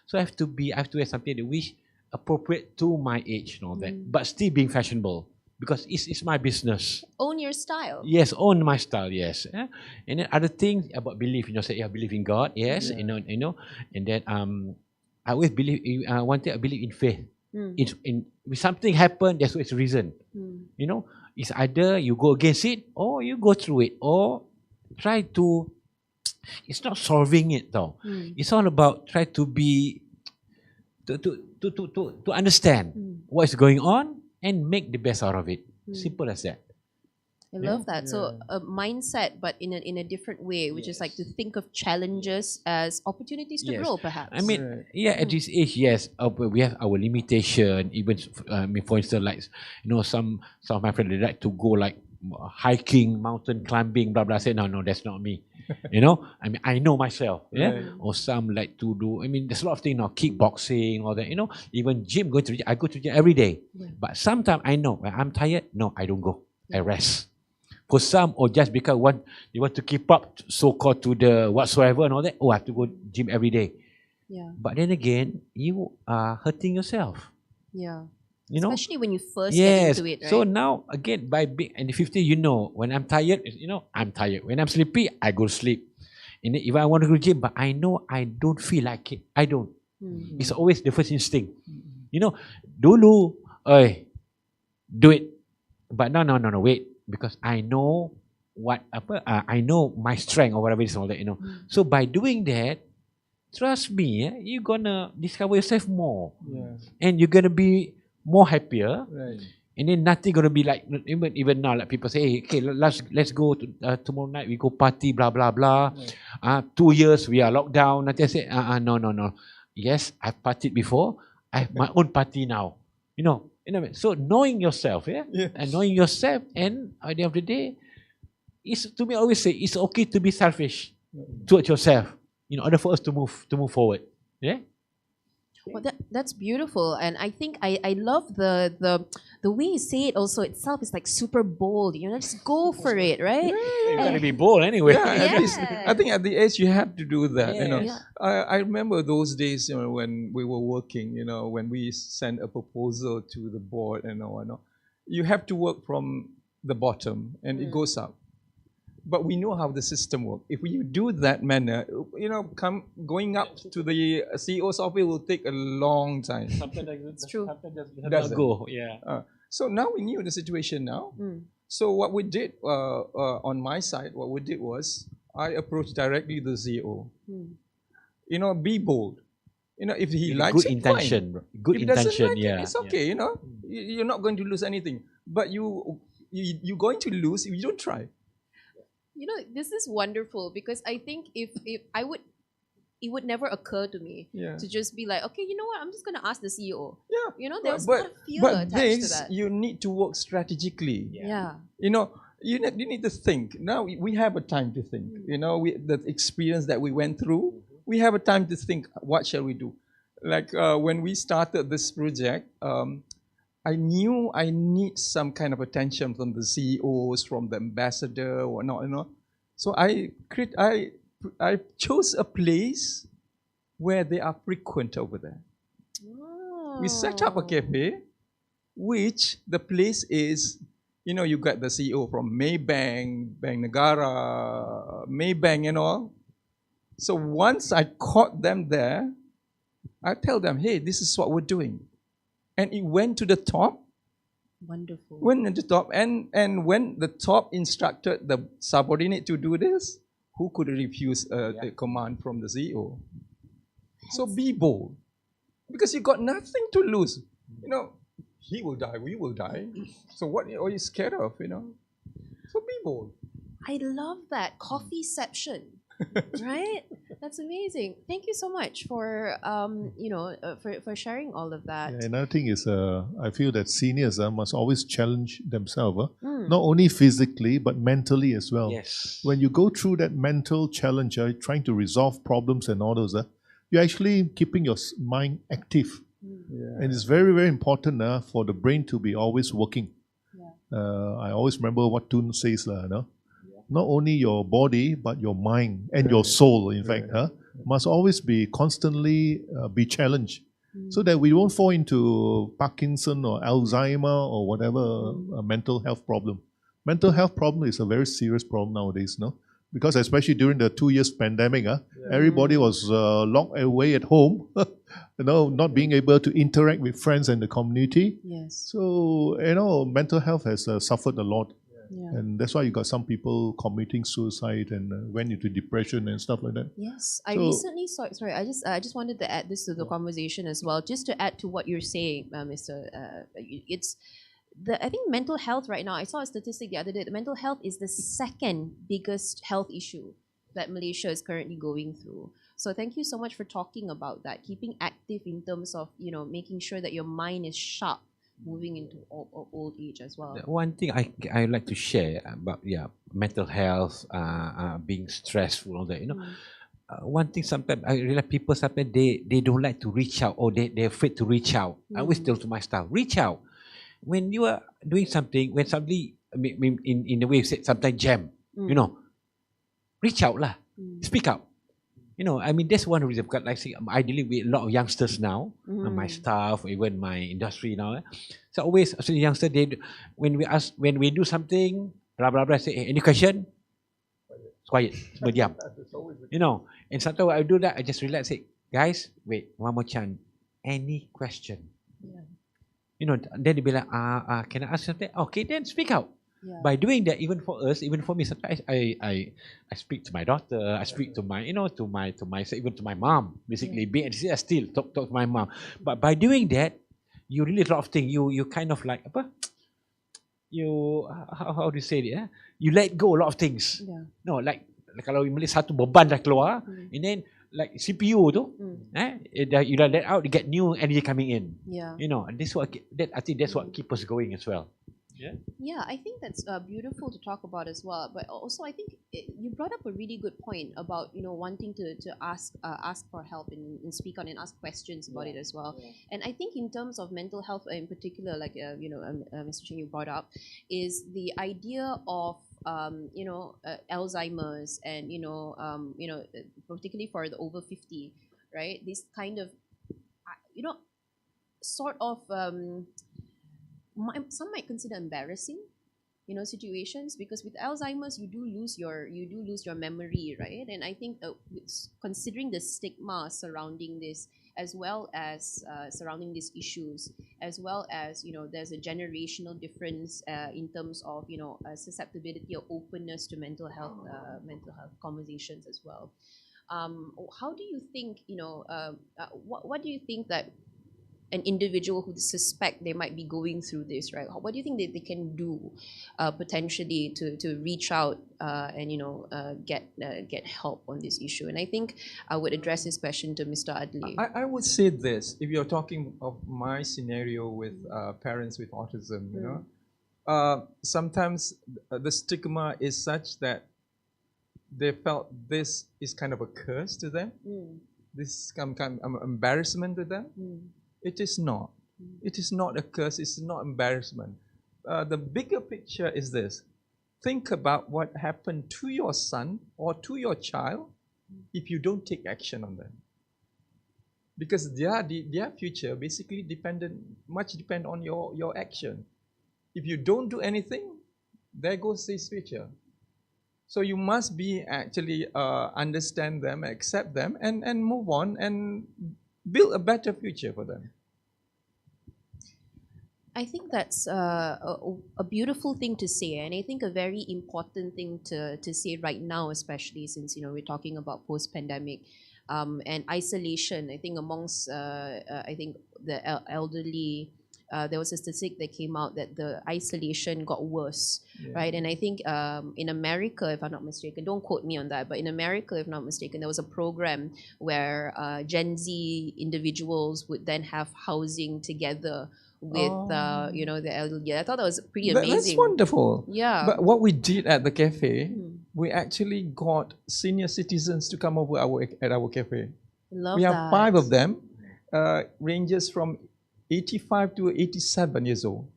So I have to wear something that which appropriate to my age and all that, but still being fashionable, because it's my business. Own your style. Yes, own my style. Yes, and then other things about belief in yourself. Believe in God. Yes, and then I always believe. I believe in faith. If something happen, that's what it's reason. It's either you go against it or you go through it, or try to. It's not solving it though. It's all about try to be to understand what is going on and make the best out of it. Simple as that. I love that. So a mindset, but in a different way, which is like to think of challenges as opportunities to grow, perhaps. I mean, at this age, yes, we have our limitation. Even for instance, like some of my friends, they like to go like hiking, mountain climbing, blah blah. I say no, that's not me. I mean, I know myself. Or some like to do. I mean, there's a lot of things now, kickboxing, all that. Even gym. I go to gym every day. But sometimes I know when I'm tired. No, I don't go. I rest. For some, or just because you want to keep up, so-called to the whatsoever and all that. I have to go gym every day. But then again, you are hurting yourself. Especially when you first get into it, right? So now, again, by being in the 50, when I'm tired, I'm tired. When I'm sleepy, I go to sleep. And if I want to go to the gym, but I know I don't feel like it, I don't. It's always the first instinct. You know, dulu, do it. But no, wait. Because I know I know my strength or whatever it is, all that, you know. So by doing that, trust me, you're gonna discover yourself more. Yeah. And you're gonna be more happier. Right. And then nothing gonna be like, even now, like people say, hey, okay, let's go to, tomorrow night, we go party, blah, blah, blah. Right. 2 years, we are locked down. Nanti I say, no. Yes, I've partied before. I have my own party now. You know, so knowing yourself, and knowing yourself, and at the end of the day, to me, I always say, it's okay to be selfish towards yourself in order for us to move forward. Yeah. Well, that's beautiful, and I think I love the way you say it. Also, itself is like super bold. You know, just go for it, right? You gotta be bold anyway. Yeah, at least, Yeah. I think at the age you have to do that. You know, Yeah. I remember those days, you know, when we were working. You know, when we sent a proposal to the board, you have to work from the bottom and it goes up. But we know how the system works. If we do that manner, you know, going up to the CEO's office will take a long time. It's true. Doesn't. Go, yeah. So now we knew the situation now. So what we did on my side, what we did was I approached directly the CEO. You know, be bold. You know, if he likes good it, intention, fine. good If he doesn't intention, like it, yeah. it's okay. You know, you're not going to lose anything. But you're going to lose if you don't try. You know, this is wonderful because I think if I would, it would never occur to me to just be like, okay, you know what, I'm just gonna ask the CEO. Yeah. You know, there's a lot of fear but attached to this, that. you need to work strategically. Yeah. You know, you need to think. Now we have a time to think. You know, the experience that we went through, we have a time to think. What shall we do? Like when we started this project, I knew I need some kind of attention from the CEOs, from the ambassador, or not. You know, so I chose a place where they are frequent over there. We set up a cafe, which the place is, you know, you got the CEO from Maybank, Bank Negara, Maybank and all. So once I caught them there, I tell them, hey, this is what we're doing. And it went to the top. Wonderful. Went to the top. And when the top instructed the subordinate to do this, who could refuse the command from the CEO? So be bold. Because you got nothing to lose. You know, he will die, we will die. So what are you scared of, you know? So be bold. I love that coffeeception. Right? That's amazing. Thank you so much for for sharing all of that. Yeah, another thing is, I feel that seniors must always challenge themselves, not only physically but mentally as well. Yes. When you go through that mental challenge, trying to resolve problems and all those, you're actually keeping your mind active, and it's very, very important for the brain to be always working. I always remember what Tun says, not only your body but your mind and your soul, in fact, must always be constantly be challenged, so that we won't fall into Parkinson or Alzheimer or whatever mental health problem. Mental health problem is a very serious problem nowadays, no? Because especially during the 2 years pandemic, everybody was locked away at home, not being able to interact with friends and the community. Yes. So, mental health has suffered a lot. Yeah. And that's why you got some people committing suicide and went into depression and stuff like that. Yes, I recently saw. Sorry, I just wanted to add this to the conversation as well, just to add to what you're saying, Mr. It's I think mental health right now. I saw a statistic the other day. The mental health is the second biggest health issue that Malaysia is currently going through. So thank you so much for talking about that, keeping active in terms of making sure that your mind is sharp moving into old age as well. One thing I like to share about mental health, being stressful, all that. One thing sometimes I realize people sometimes they don't like to reach out, or they're afraid to reach out. I always tell to my staff, reach out when you are doing something. When somebody in the way you said sometimes jam, reach out lah, speak out. I mean, that's one reason, because like I say, I dealing with a lot of youngsters now, my staff, even my industry now. So always, as a youngster, when we do something, blah, blah, blah, say, hey, any question? Quiet, berdiam. And sometimes when I do that, I just relax, say, guys, wait, one more chance. Any question? You know, then they be like, can I ask something? Okay, then speak out. Yeah. By doing that, even for us, even for me, sometimes I speak to my daughter, I speak to my, to my, even to my mom, basically, being I still talk to my mom. But by doing that, you release a lot of things. You kind of like, apa? You, how do you say it? Yeah? You let go a lot of things. Yeah. No, like kalau you melihat satu beban dah keluar, and then like CPU tu, you let out, you get new energy coming in. Yeah. You know, and this what I think that's what keeps us going as well. Yeah. Yeah, I think that's beautiful to talk about as well. But also, I think you brought up a really good point about wanting to ask for help and speak on and ask questions about it as well. Yeah. And I think in terms of mental health in particular, like Mr. Cheah, you brought up, is the idea of Alzheimer's and particularly for the over 50, right? This kind of sort of. Some might consider embarrassing, situations, because with Alzheimer's you do lose your memory, right? And I think considering the stigma surrounding this, as well as surrounding these issues, as well as there's a generational difference in terms of susceptibility or openness to mental health conversations as well. How do you think what do you think that an individual who suspect they might be going through this, right? What do you think they can do potentially to reach out and get help on this issue? And I think I would address this question to Mr. Adli. I would say this, if you're talking of my scenario with parents with autism, sometimes the stigma is such that they felt this is kind of a curse to them. This kind of embarrassment to them. It is not. It is not a curse. It's not embarrassment. The bigger picture is this. Think about what happened to your son or to your child if you don't take action on them. Because their future basically depend on your action. If you don't do anything, there goes his future. So you must be actually understand them, accept them, and move on and build a better future for them. I think that's a beautiful thing to say, and I think a very important thing to say right now, especially since we're talking about post-pandemic and isolation. I think amongst I think the elderly, there was a statistic that came out that the isolation got worse, right? And I think in America, if I'm not mistaken, don't quote me on that, but in America, if I'm not mistaken, there was a program where Gen Z individuals would then have housing together with the elderly. I thought that was pretty amazing. That's wonderful. Yeah. But what we did at the cafe, we actually got senior citizens to come over at our cafe. We have 5 of them, ranges from 85 to 87 years old.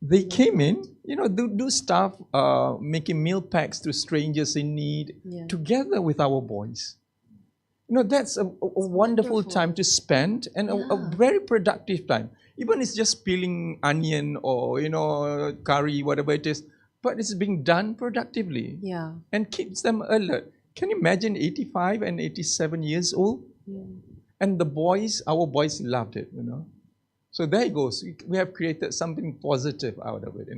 They came in, do stuff, making meal packs to strangers in need, together with our boys. That's a wonderful time to spend, and a very productive time. Even it's just peeling onion or, curry, whatever it is, but it's being done productively. Yeah. And keeps them alert. Can you imagine 85 and 87 years old? Yeah. And our boys loved it, So there it goes. We have created something positive out of it,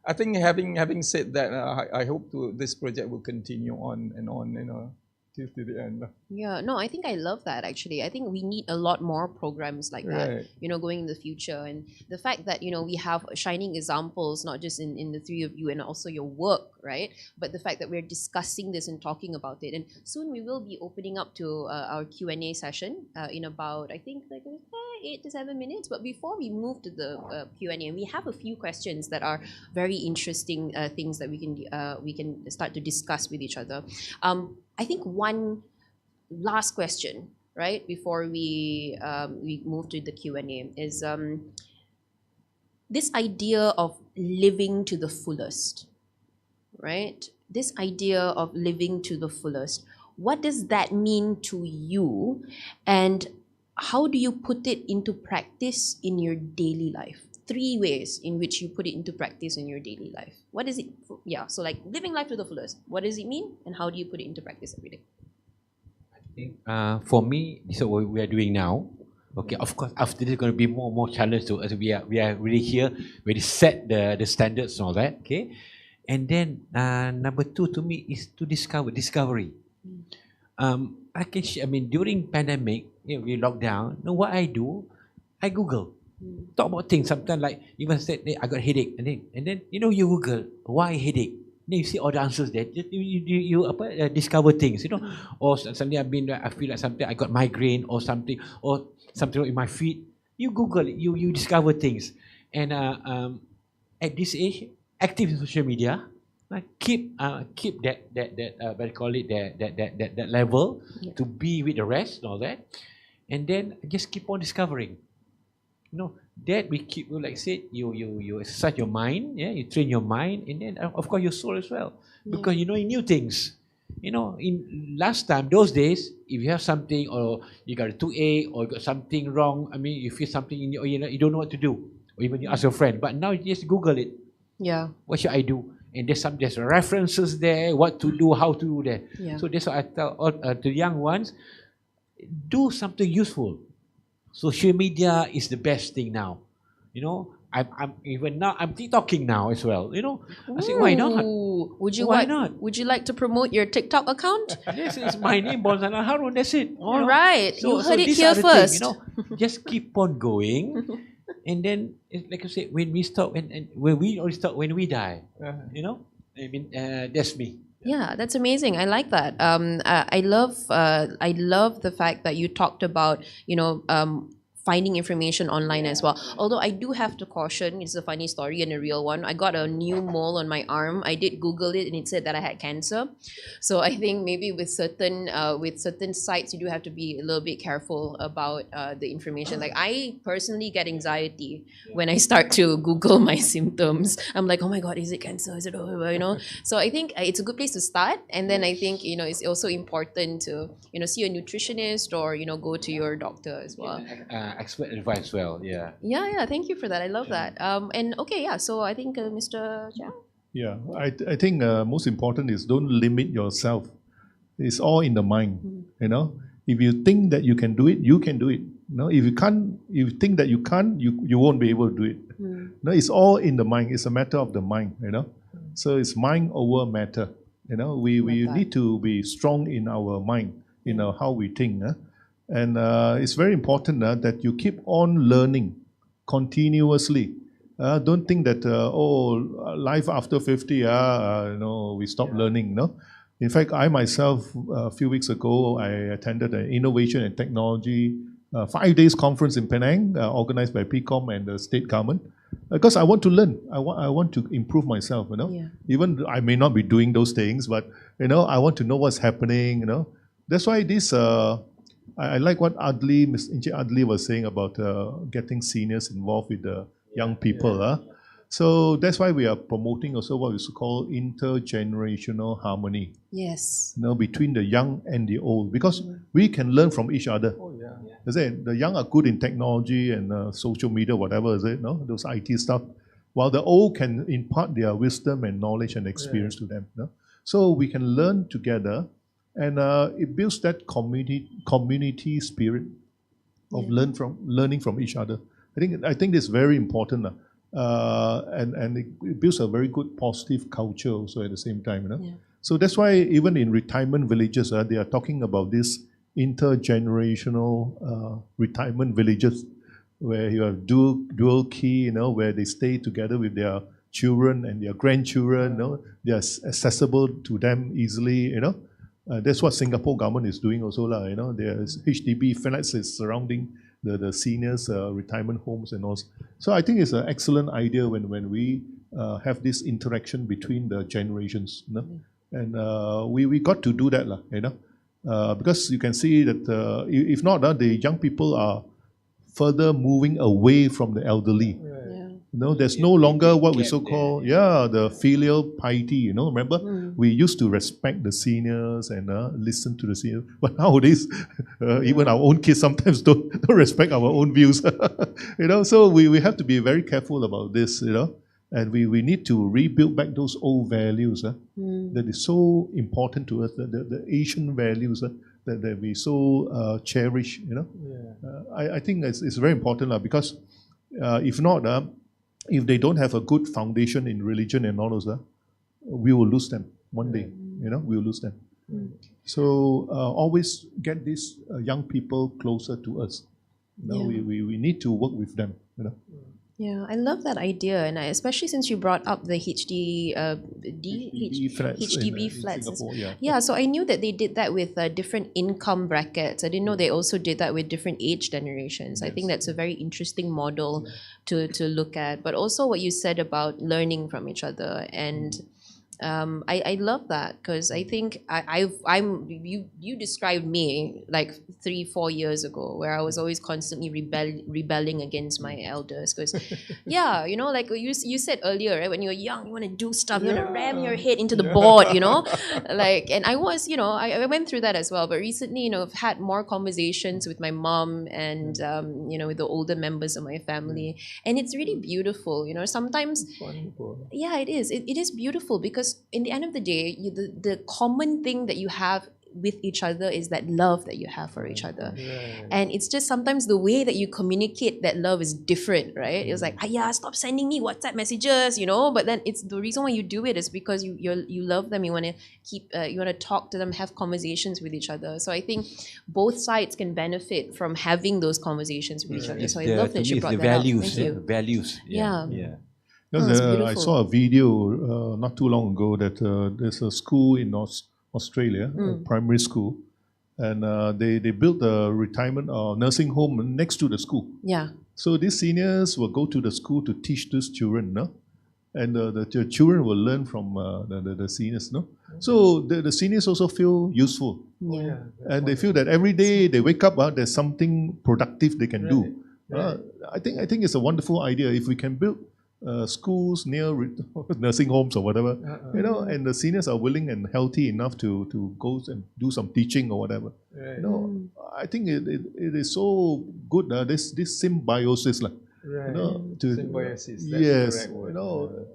I think having said that, I hope this project will continue on and on, till the end. Yeah, no, I think I love that actually. I think we need a lot more programs like that, going in the future. And the fact that, we have shining examples, not just in the 3 of you and also your work, right? But the fact that we're discussing this and talking about it. And soon we will be opening up to our Q&A session in about, I think, 8 to 7 minutes. But before we move to the Q&A, we have a few questions that are very interesting things that we can start to discuss with each other. I think one last question, right, before we move to the Q&A is this idea of living to the fullest, right? This idea of living to the fullest. What does that mean to you, and how do you put it into practice in your daily life? 3 ways in which you put it into practice in your daily life. What is it? So like living life to the fullest. What does it mean, and how do you put it into practice every day? For me, this is what we are doing now. Okay, of course, after this, going to be more challenge to us. We are really here, really set the standards and all that. Okay, and then number two to me is to discovery. I can I mean, during pandemic, we locked down. You know what I do? I Google. Talk about things. Sometimes like even said, hey, I got headache, and then you Google why headache. Then you see all the answers there. You discover things, Or suddenly I feel like something I got migraine or something in my feet. You Google it. You discover things, and at this age, active in social media. Keep that what do you call it, that level to be with the rest and all that, and then just keep on discovering. That we keep, like I said, you exercise your mind, you train your mind, and then of course your soul as well, because you know new things. In last time, those days, if you have something or you got a toothache or you got something wrong, I mean, you feel something in your, you don't know what to do, or even you ask your friend. But now you just Google it. Yeah. What should I do? And there's references there, what to do, how to do that. Yeah. So that's what I tell all, the young ones, do something useful. Social media is the best thing now. I'm even now I'm TikToking now as well. I say, why not? Why not? Would you like to promote your TikTok account? Yes, it's my name, Zainal Harun. That's it. All right, you heard it these here are the first. thing, just keep on going, and then like I said, when we stop, and when we only stop when we die. I mean, that's me. Yeah, that's amazing. I like that. I love the fact that you talked about finding information online as well. Although I do have to caution, it's a funny story and a real one. I got a new mole on my arm. I did Google it and it said that I had cancer. So I think maybe with certain sites, you do have to be a little bit careful about the information. Like I personally get anxiety when I start to Google my symptoms. I'm like, oh my God, is it cancer? Is it So I think it's a good place to start. And then I think it's also important to see a nutritionist or go to your doctor as well. Expert advice as well, yeah. Yeah, thank you for that. I love that. And okay, so I think Mr. Cheah? Yeah, I think most important is don't limit yourself. It's all in the mind, If you think that you can do it, you can do it. If you think that you can't, you won't be able to do it. It's all in the mind. It's a matter of the mind, So it's mind over matter. We need to be strong in our mind, how we think. And it's very important that you keep on learning continuously. Don't think that, life after 50, we stop learning. In fact, I myself, a few weeks ago, I attended an innovation and technology 5 days conference in Penang, organized by PCOM and the state government. Because I want to learn. I want to improve myself, Even I may not be doing those things, but, I want to know what's happening, That's why this... I like what Adli, Ms. Adli was saying about getting seniors involved with the young people. So that's why we are promoting also what we call intergenerational harmony. Yes. Between the young and the old, because we can learn from each other. The young are good in technology and social media, whatever is it, those IT stuff, while the old can impart their wisdom and knowledge and experience to them. So we can learn together. And it builds that community spirit of learning from each other. I think it's very important, and it builds a very good positive culture also at the same time. So that's why even in retirement villages, they are talking about this intergenerational retirement villages, where you have dual key, where they stay together with their children and their grandchildren. They are accessible to them easily. That's what Singapore government is doing also. There's HDB flats is surrounding the seniors' retirement homes and all. So I think it's an excellent idea when we have this interaction between the generations. And we got to do that, because you can see that if not, the young people are further moving away from the elderly. There's no longer what we so-call, the filial piety, remember? We used to respect the seniors and listen to the seniors. But nowadays, even our own kids sometimes don't respect our own views. So we have to be very careful about this, and we need to rebuild back those old values that is so important to us, the Asian values, that we so cherish, you know. I think it's very important because if not, if they don't have a good foundation in religion and all those, we will lose them one day, you know, we will lose them. So always get these young people closer to us. You know, we need to work with them, you know. Yeah, I love that idea, and especially since you brought up the HDB flats. Singapore, Yeah, so I knew that they did that with different income brackets. I didn't know they also did that with different age generations. I think that's a very interesting model to look at. But also what you said about learning from each other, and I love that because I think you described me like 3-4 years ago where I was always constantly rebelling against my elders because yeah, you know, like you said earlier, right, when you're young you want to do stuff, you want to ram your head into the board, you know, like, and I was, you know, I went through that as well, but recently, you know, I've had more conversations with my mom and you know, with the older members of my family, and it's really beautiful, you know. Sometimes yeah, it is beautiful because in the end of the day, the common thing that you have with each other is that love that you have for each other. And it's just sometimes the way that you communicate that love is different, right? It's like, yeah, stop sending me WhatsApp messages, you know, but then it's the reason why you do it is because you love them, you want to keep, you want to talk to them, have conversations with each other. So I think both sides can benefit from having those conversations with each other. So I love that you brought that up. Thank you. Values. Yeah. Because I saw a video not too long ago that there's a school in Australia, a primary school, and they built a retirement or nursing home next to the school. Yeah. So these seniors will go to the school to teach these children, no? And the children will learn from the seniors, no? So the seniors also feel useful. Yeah. And they feel that every day they wake up, there's something productive they can do. I think it's a wonderful idea if we can build schools near nursing homes or whatever, you know, and the seniors are willing and healthy enough to go and do some teaching or whatever. You know, I think it is so good. This symbiosis, like, you know, symbiosis. That's yes, the correct word.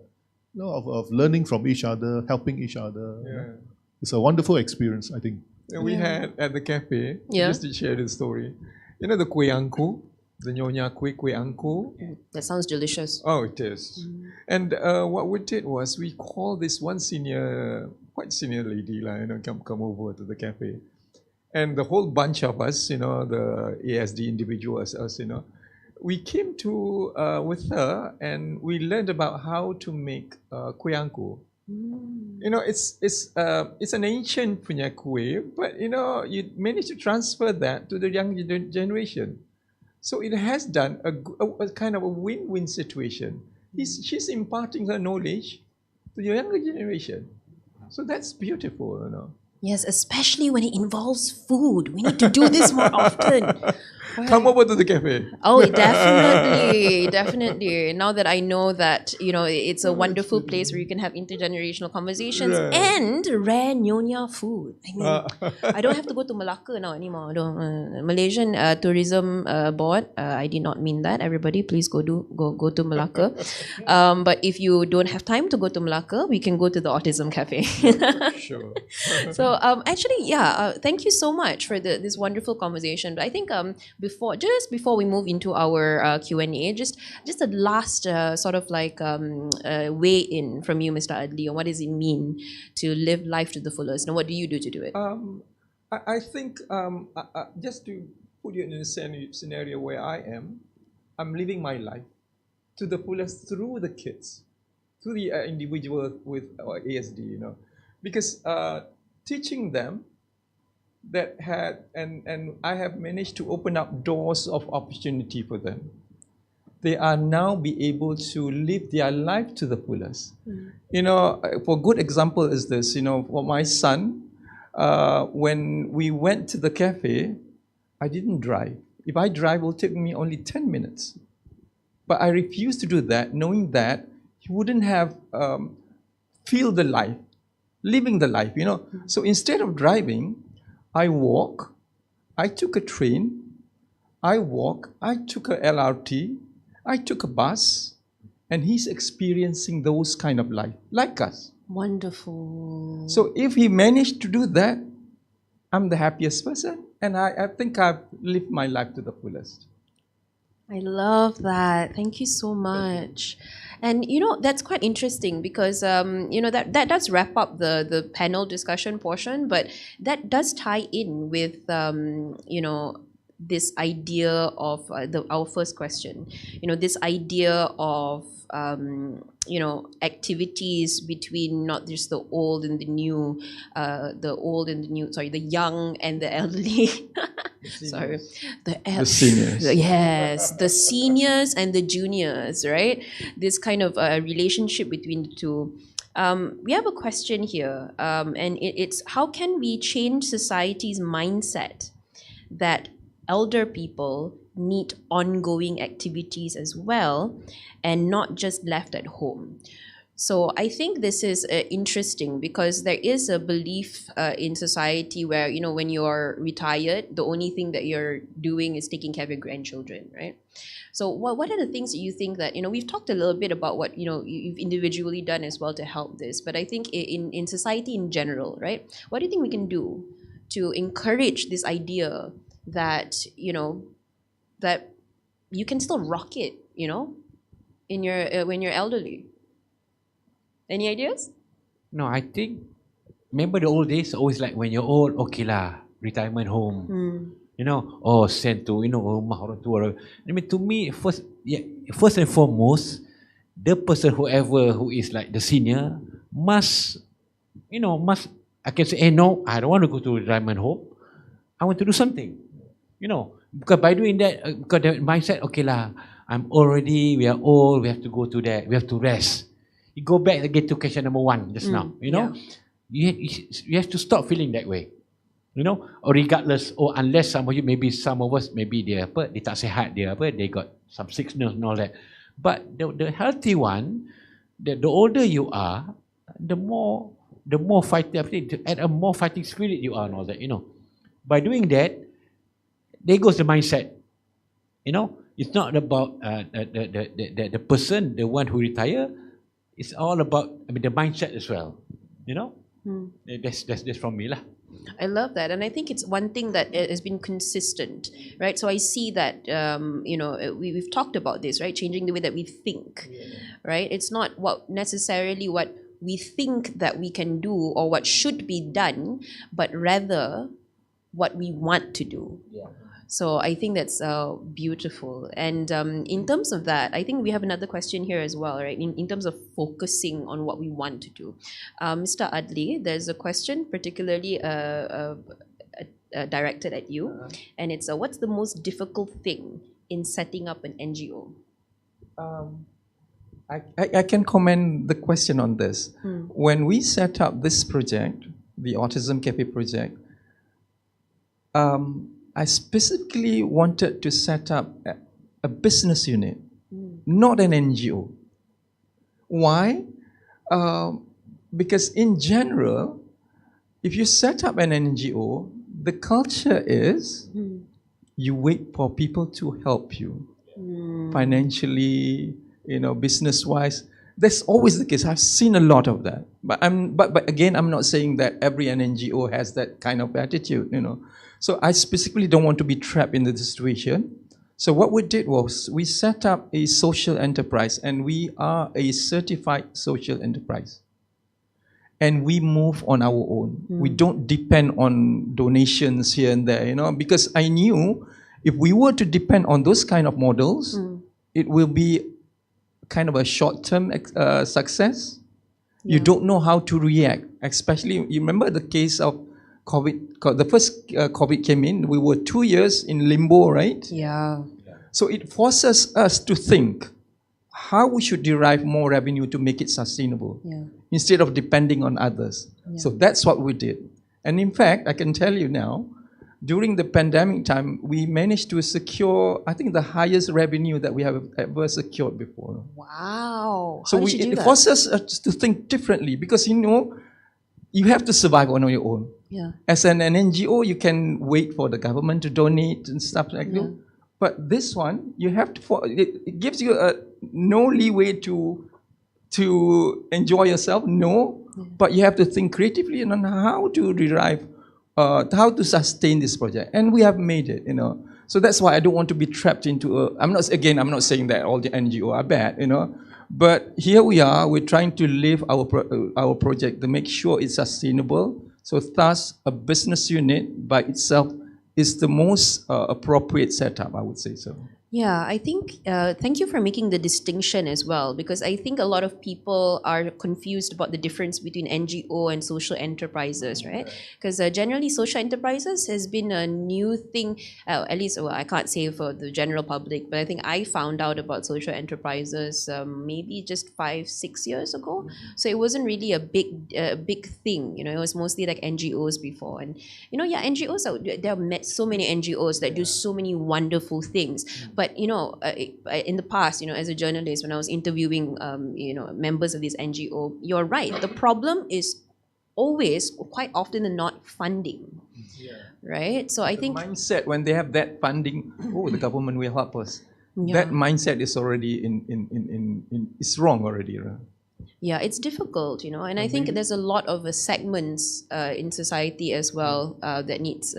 You know, of learning from each other, helping each other. You know. It's a wonderful experience, I think. We had at the cafe, just to share the story, you know, the kuih angku. The Nyonya kuih angku. That sounds delicious. Oh, it is. And what we did was we called this one quite senior lady, you know, come over to the cafe. And the whole bunch of us, you know, the ASD individuals, us, you know, we came to with her and we learned about how to make kuih angku. You know, it's an ancient punya kuih, but you know, you managed to transfer that to the young generation. So it has done a kind of a win-win situation. She's imparting her knowledge to the younger generation. So that's beautiful, you know. Yes, especially when it involves food. We need to do this more often. Come over to the cafe. Oh, definitely. Now that I know that, you know, it's a wonderful place where you can have intergenerational conversations and rare Nyonya food. I mean, I don't have to go to Malacca now anymore. Malaysian Tourism Board, I did not mean that. Everybody, please go to Malacca. But if you don't have time to go to Malacca, we can go to the Autism Cafe. Sure. So actually, thank you so much for this wonderful conversation. But I think before we move into our Q&A, just a last sort of like weigh in from you, Mr. Adli, on what does it mean to live life to the fullest, and what do you do to do it? I think just to put you in a scenario where I'm living my life to the fullest through the kids, through the individual with ASD, you know, because teaching them that and I have managed to open up doors of opportunity for them. They are now be able to live their life to the fullest. You know, for a good example is this, you know, for my son, when we went to the cafe, I didn't drive. If I drive, it will take me only 10 minutes. But I refused to do that, knowing that he wouldn't have feel the life, living the life, you know. So instead of driving, I walk, I took a train, I took a LRT, I took a bus, and he's experiencing those kind of life, like us. Wonderful. So if he managed to do that, I'm the happiest person, and I think I've lived my life to the fullest. I love that. Thank you so much. And that's quite interesting because that does wrap up the panel discussion portion, but that does tie in with this idea of our first question. This idea of activities between not just the old and the new, the young and the elderly. Sorry, The seniors. Yes, the seniors and the juniors, right? This kind of relationship between the two. We have a question here, and it's how can we change society's mindset that elder people need ongoing activities as well and not just left at home? So I think this is interesting because there is a belief in society where, when you're retired, the only thing that you're doing is taking care of your grandchildren, right? So what are the things that you think that, we've talked a little bit about what, you've individually done as well to help this, but I think in society in general, right? What do you think we can do to encourage this idea that, that you can still rock it, in your when you're elderly? Any ideas? No, I think, remember the old days, always like when you're old, okay lah, retirement home. Sent to, rumah orang tua. I mean, to me, first and foremost, the person who is like the senior must, I can say, no, I don't want to go to retirement home. I want to do something. Because by doing that, because the mindset, okay lah, we are old, we have to go to that, we have to rest. You go back again to question number 1 just now. You have to stop feeling that way. Or regardless, or unless some of us, maybe they tak sihat, they got some sickness and all that. But the healthy one, the older you are, the more fighting, at a more fighting spirit you are and all that. By doing that, there goes the mindset. It's not about the person, the one who retire. It's all about the mindset as well. That's from me lah. I love that, and I think it's one thing that has been consistent, right? So I see that we've talked about this, right? Changing the way that we think, right? It's not necessarily what we think that we can do or what should be done, but rather what we want to do. So I think that's beautiful. And in terms of that, I think we have another question here as well, right? In terms of focusing on what we want to do. Mr. Adli, there's a question particularly directed at you. And it's, what's the most difficult thing in setting up an NGO? I can comment the question on this. When we set up this project, the Autism Cafe project, I specifically wanted to set up a business unit, not an NGO. Why? Because in general, if you set up an NGO, the culture is you wait for people to help you financially, business-wise. That's always the case. I've seen a lot of that. But again, I'm not saying that every NGO has that kind of attitude, So I specifically don't want to be trapped in the situation. So what we did was we set up a social enterprise, and we are a certified social enterprise. And we move on our own. We don't depend on donations here and there, because I knew if we were to depend on those kind of models, it will be kind of a short-term success. You don't know how to react, especially, you remember the case of COVID, the first COVID came in, we were 2 years in limbo, right? Yeah. So it forces us to think how we should derive more revenue to make it sustainable instead of depending on others. So that's what we did. And in fact, I can tell you now, during the pandemic time, we managed to secure, I think, the highest revenue that we have ever secured before. Wow. So it forces us to think differently because, you have to survive on your own. As an NGO, you can wait for the government to donate and stuff like that. But this one, you have to. It gives you no leeway to enjoy yourself. No, but you have to think creatively on how to derive how to sustain this project, and we have made it. So that's why I don't want to be trapped into a. I'm not saying that all the NGO are bad. But here we are. We're trying to live our project to make sure it's sustainable. So thus, a business unit by itself is the most appropriate setup, I would say so. Yeah, I think, thank you for making the distinction as well, because I think a lot of people are confused about the difference between NGO and social enterprises, right? Because generally social enterprises has been a new thing, at least, well, I can't say for the general public, but I think I found out about social enterprises maybe just 5-6 years ago. So it wasn't really a big thing, it was mostly like NGOs before. And, NGOs, there are so many NGOs that do so many wonderful things. But in the past, as a journalist, when I was interviewing, members of this NGO, you're right. The problem is always, quite often, not funding, right? So I think mindset when they have that funding, the government will help us. Yeah. That mindset is already it's wrong already, right? Yeah, it's difficult, and I think there's a lot of segments in society as well that needs.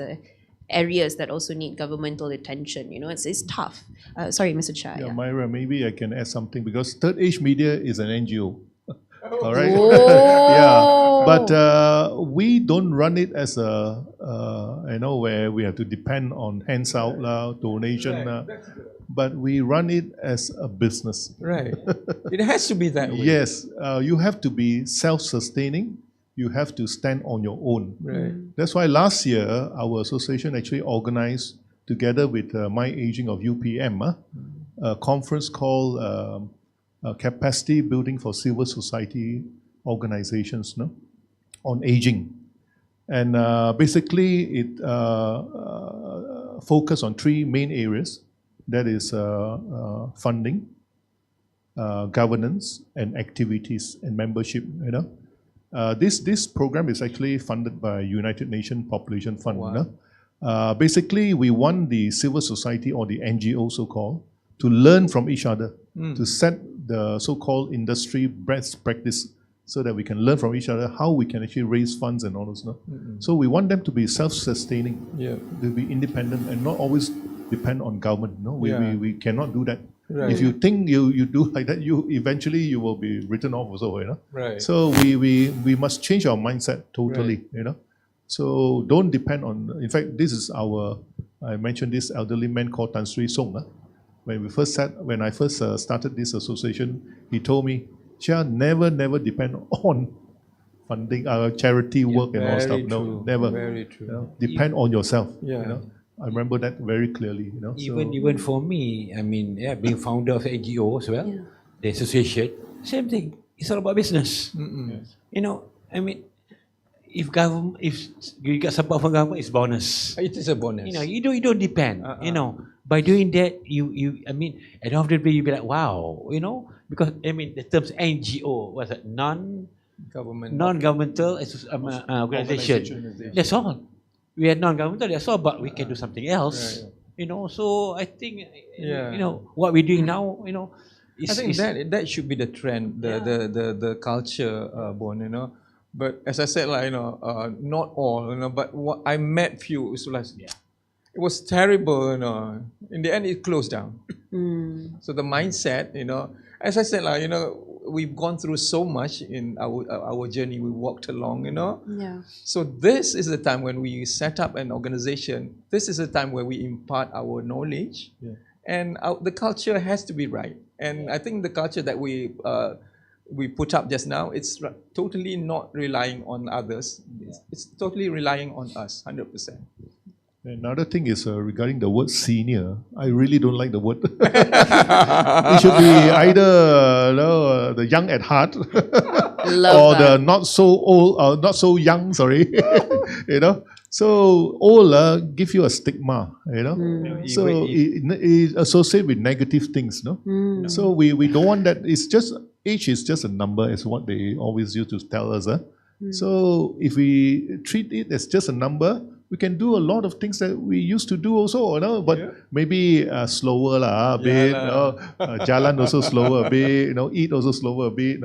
Areas that also need governmental attention. It's tough. Sorry, Mr. Cheah. Yeah, Myra, maybe I can add something because Third Age Media is an NGO. All right. Yeah, but we don't run it as a where we have to depend on hands out donation. But we run it as a business. Right. It has to be that way. Yes, you have to be self-sustaining. You have to stand on your own. Right. That's why last year, our association actually organized, together with My Aging of UPM, a conference called Capacity Building for Civil Society Organizations on Aging. And basically, it focused on 3 main areas. That is funding, governance, and activities and membership, This program is actually funded by United Nations Population Fund. Wow. Basically, we want the civil society or the NGO so-called to learn from each other, to set the so-called industry best practice so that we can learn from each other how we can actually raise funds and all those. So we want them to be self-sustaining, to be independent and not always depend on government. We cannot do that. Right. If you think you do like that, eventually you will be written off also, Right. So we must change our mindset totally, So don't depend on. In fact, this is I mentioned this elderly man called Tan Sri Song. When I first started this association, he told me, Cheah, never depend on funding charity work and all stuff. True. No, never. Very true. Depend on yourself. Yeah. I remember that very clearly. Even for me, being founder of NGO as well, the association, same thing. It's all about business. If you get support from government, it's bonus. It is a bonus. You don't depend. By doing that, at the end of the day, you be like, wow, because the terms NGO was a non-governmental organization. That's all. We are non-governmental, that's all, but we can do something else. Right. So I think, what we're doing now, I think that should be the trend, the culture, Bon, But as I said, not all, but what I met few, so it was terrible, In the end, it closed down. So the mindset, as I said, we've gone through so much in our journey. We walked along, Yeah. So this is the time when we set up an organization. This is the time where we impart our knowledge, and the culture has to be right. And I think the culture that we put up just now, it's totally not relying on others. It's totally relying on us, 100%. Another thing is regarding the word senior. I really don't like the word. It should be either the young at heart or the not so old, not so young. Sorry, So old give you a stigma. So it associates with negative things. So we don't want that. It's just age is just a number, as what they always used to tell us. So if we treat it as just a number, we can do a lot of things that we used to do also, but maybe slower a bit, jalan also slower a bit, eat also slower a bit,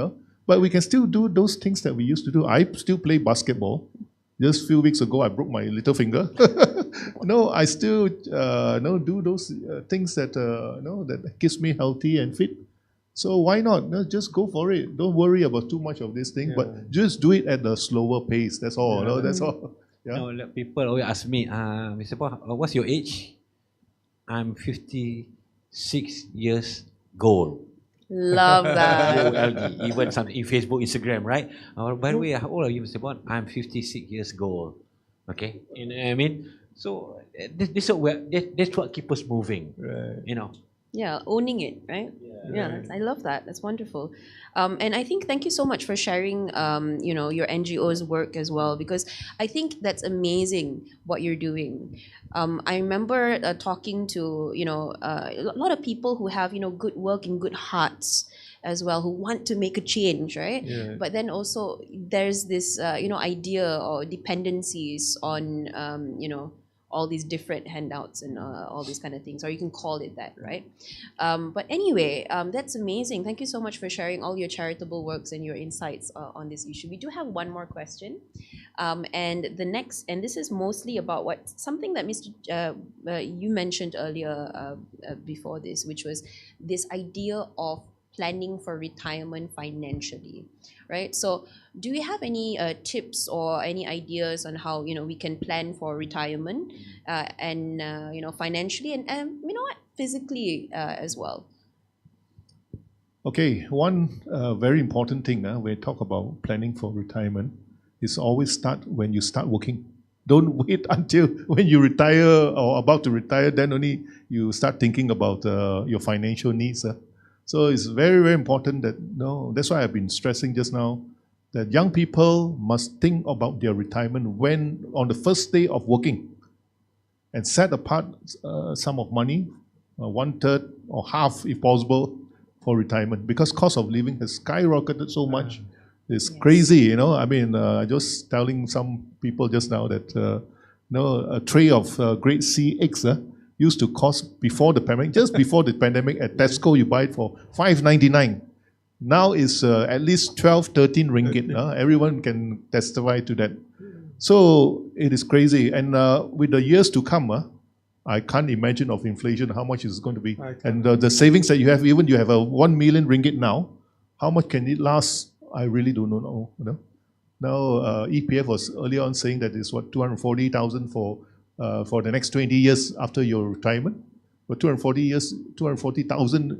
But we can still do those things that we used to do. I still play basketball, Just a few weeks ago, I broke my little finger. No, I still do those things that that keeps me healthy and fit. So why not? No, just go for it. Don't worry about too much of this thing, but just do it at a slower pace. That's all. No, that's all. Yeah. No, like people always ask me, Mr. Paul, what's your age? I'm 56 years old. Love that. OLD, even something in Facebook, Instagram, right? By the way, how old are you, Mr. Bond? I'm 56 years old. Okay, you know what I mean? So that's what keeps us moving. Right. You know. Yeah, owning it, right? Yeah, I love that. That's wonderful. And I think thank you so much for sharing, your NGO's work as well, because I think that's amazing what you're doing. I remember talking to, a lot of people who have, good work and good hearts as well, who want to make a change, right? Yeah. But then also there's this, idea or dependencies on, all these different handouts and all these kind of things, or you can call it that, right? But anyway, that's amazing. Thank you so much for sharing all your charitable works and your insights on this issue. We do have one more question, and this is mostly about something that Mr. You mentioned earlier before this, which was this idea of planning for retirement financially, right? So do you have any tips or any ideas on how we can plan for retirement and financially and physically as well? Okay, one very important thing when we talk about planning for retirement is always start when you start working. Don't wait until when you retire or about to retire, then only you start thinking about your financial needs. So it's very, very important that's why I've been stressing just now, that young people must think about their retirement when on the first day of working and set apart sum of money, 1/3 or half if possible, for retirement, because cost of living has skyrocketed so much. It's crazy, I mean, just telling some people just now that a tray of grade C eggs used to cost before the pandemic, just before the pandemic at Tesco, you buy it for $5.99. Now it's at least 12, 13 ringgit. Everyone can testify to that. So it is crazy. And with the years to come, I can't imagine of inflation, how much it's going to be. And the savings that you have, even you have a 1 million ringgit now, how much can it last? I really don't know. Now EPF was earlier on saying that it's 240,000 for the next 20 years after your retirement. But 240,000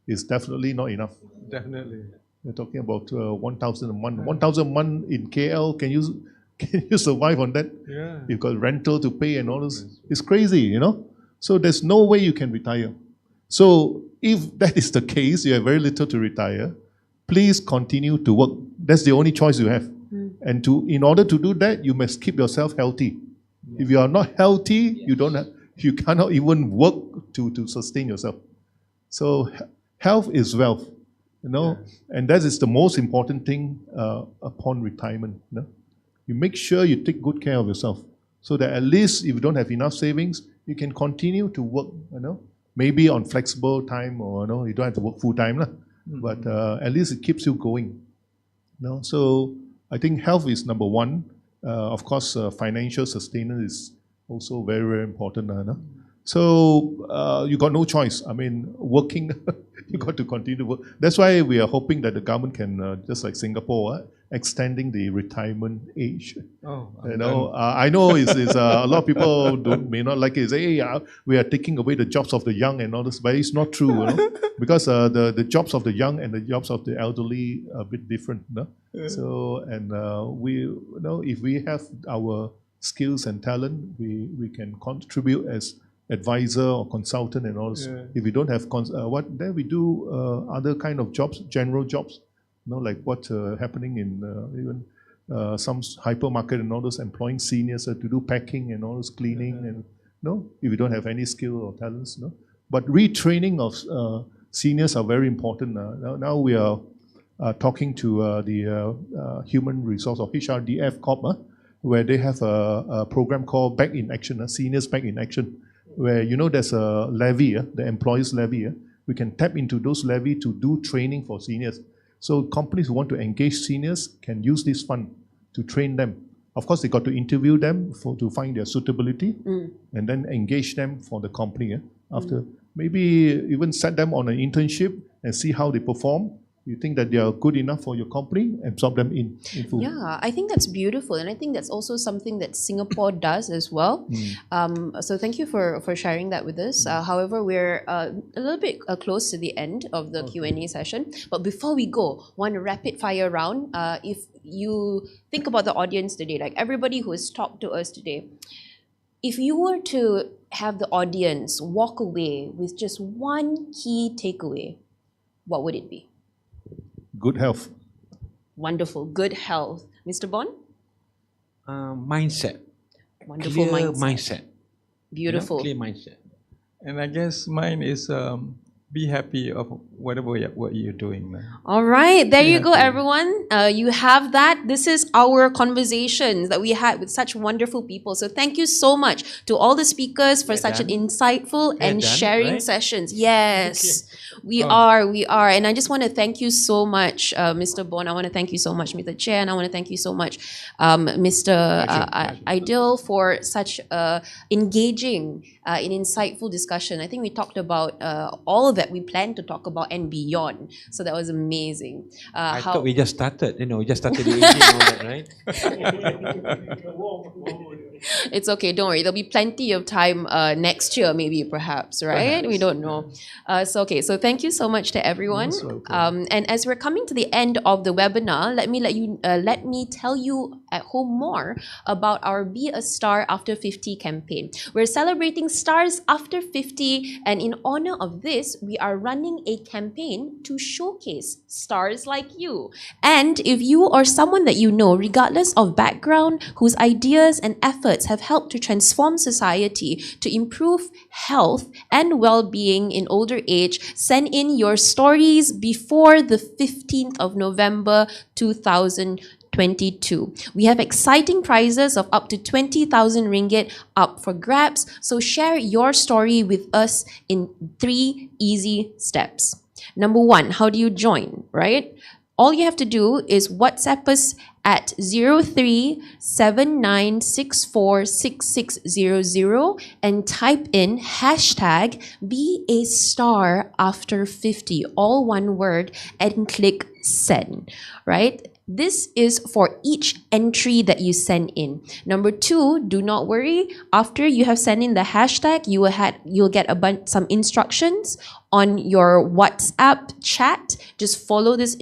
is definitely not enough. Definitely. We're talking about 1,000 a month. 1,000 a month in KL, can you survive on that? Yeah. You've got rental to pay and all this. It's crazy, So there's no way you can retire. So if that is the case, you have very little to retire, please continue to work. That's the only choice you have. And in order to do that, you must keep yourself healthy. If you are not healthy, you cannot even work to sustain yourself. So health is wealth, and that is the most important thing upon retirement. You make sure you take good care of yourself, so that at least if you don't have enough savings, you can continue to work. Maybe on flexible time, or you don't have to work full time, but at least it keeps you going. So I think health is number one. Of course, financial sustenance is also very, very important. So you got no choice. I mean, working, you got to continue to work. That's why we are hoping that the government can, just like Singapore, extending the retirement age. I know it's a lot of people may not like it. Say, hey, we are taking away the jobs of the young and all this, but it's not true, because the jobs of the young and the jobs of the elderly are a bit different. So, and if we have our skills and talent, we can contribute as advisor or consultant and all this. If we don't have then we do other kind of jobs, general jobs, like what's happening in even some hypermarket and all those, employing seniors to do packing and all those cleaning and if you don't have any skill or talents. But retraining of seniors are very important. Now we are talking to the Human Resource or HRDF Corp, where they have a program called Back in Action, Seniors Back in Action, where there's a levy, the employers levy. We can tap into those levy to do training for seniors. So companies who want to engage seniors can use this fund to train them. Of course, they got to interview them to find their suitability and then engage them for the company. After maybe even set them on an internship and see how they perform. You think that they are good enough for your company, absorb them in full. Yeah, I think that's beautiful, and I think that's also something that Singapore does as well. So thank you for sharing that with us. However, we're a little bit close to the end of the Q&A session. But before we go, one rapid fire round. If you think about the audience today, like everybody who has talked to us today, if you were to have the audience walk away with just one key takeaway, what would it be? Good health. Wonderful. Good health. Mr. Bond? Mindset. Wonderful Clear mindset. mindset. Beautiful. Clear mindset. And I guess mine is be happy of whatever what you're doing. All right, there you go, happy. everyone. You have that. This is our conversations that we had with such wonderful people. So thank you so much to all the speakers for such an insightful and done, sharing right? sessions. Yes, we are. And I just want to thank you so much, Mr. Bon. I want to thank you so much, Mr. Cheah, and I want to thank you so much, Mr. Adli, for such engaging and insightful discussion. I think we talked about all that we planned to talk about and beyond. So that was amazing. I thought we just started, we just started the aging and all that, right? It's okay, don't worry. There'll be plenty of time next year, maybe, perhaps, right? We don't know. So thank you so much to everyone. Most welcome. And as we're coming to the end of the webinar, let me tell you at home more about our Be a Star After 50 campaign. We're celebrating stars after 50, and in honor of this, we are running a campaign to showcase stars like you. And if you or someone that you know, regardless of background, whose ideas and efforts have helped to transform society to improve health and well-being in older age, send in your stories before the 15th of November 2022. We have exciting prizes of up to 20,000 ringgit up for grabs. So share your story with us in 3 easy steps. Number 1, how do you join, right? All you have to do is WhatsApp us at 0379646600 and type in hashtag Be a Star After 50, all one word, and click send, right? This is for each entry that you send in. Number 2, do not worry. After you have sent in the hashtag, you'll get some instructions on your WhatsApp chat. Just follow those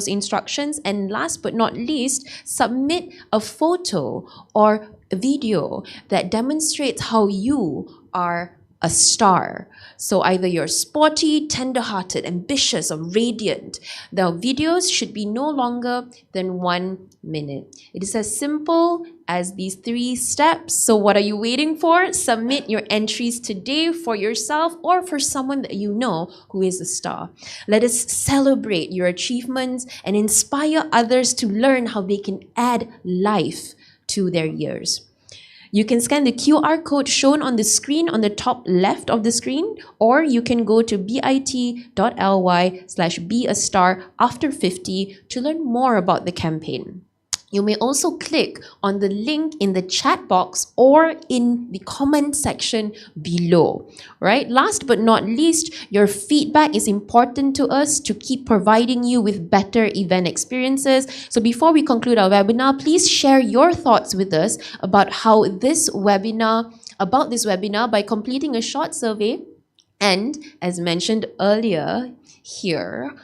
instructions. And last but not least, submit a photo or a video that demonstrates how you are a star. So either you're sporty, tender-hearted, ambitious, or radiant. The videos should be no longer than 1 minute. It is as simple as these 3 steps. So what are you waiting for? Submit your entries today for yourself or for someone that you know who is a star. Let us celebrate your achievements and inspire others to learn how they can add life to their years. You can scan the QR code shown on the screen on the top left of the screen, or you can go to bit.ly/beastarafter50 to learn more about the campaign. You may also click on the link in the chat box or in the comment section below, right? Last but not least, your feedback is important to us to keep providing you with better event experiences. So before we conclude our webinar, please share your thoughts with us about this webinar by completing a short survey. And as mentioned earlier here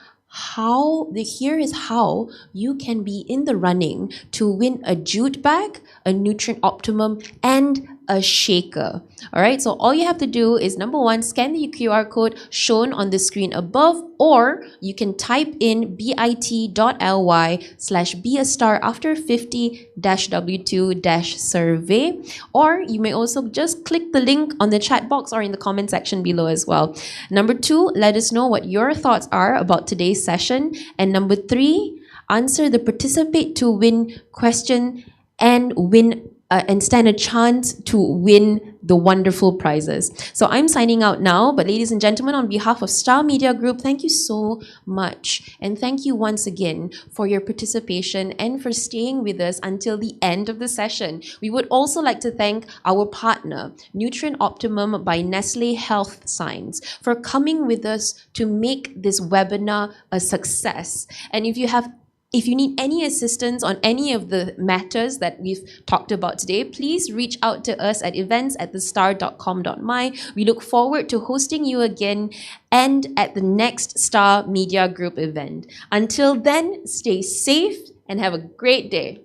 is how you can be in the running to win a jute bag, a Nutrient Optimum, and a shaker. All right, so all you have to do is, number 1, scan the QR code shown on the screen above, or you can type in bit.ly/beastarafter50-w2-survey, or you may also just click the link on the chat box or in the comment section below as well. Number 2, let us know what your thoughts are about today's session. And number 3, answer the participate to win question and win and stand a chance to win the wonderful prizes. So I'm signing out now, but ladies and gentlemen, on behalf of Star Media Group, thank you so much. And thank you once again for your participation and for staying with us until the end of the session. We would also like to thank our partner, Nutrient Optimum by Nestle Health Science, for coming with us to make this webinar a success. And if you need any assistance on any of the matters that we've talked about today, please reach out to us at events@thestar.com.my. We look forward to hosting you again and at the next Star Media Group event. Until then, stay safe and have a great day.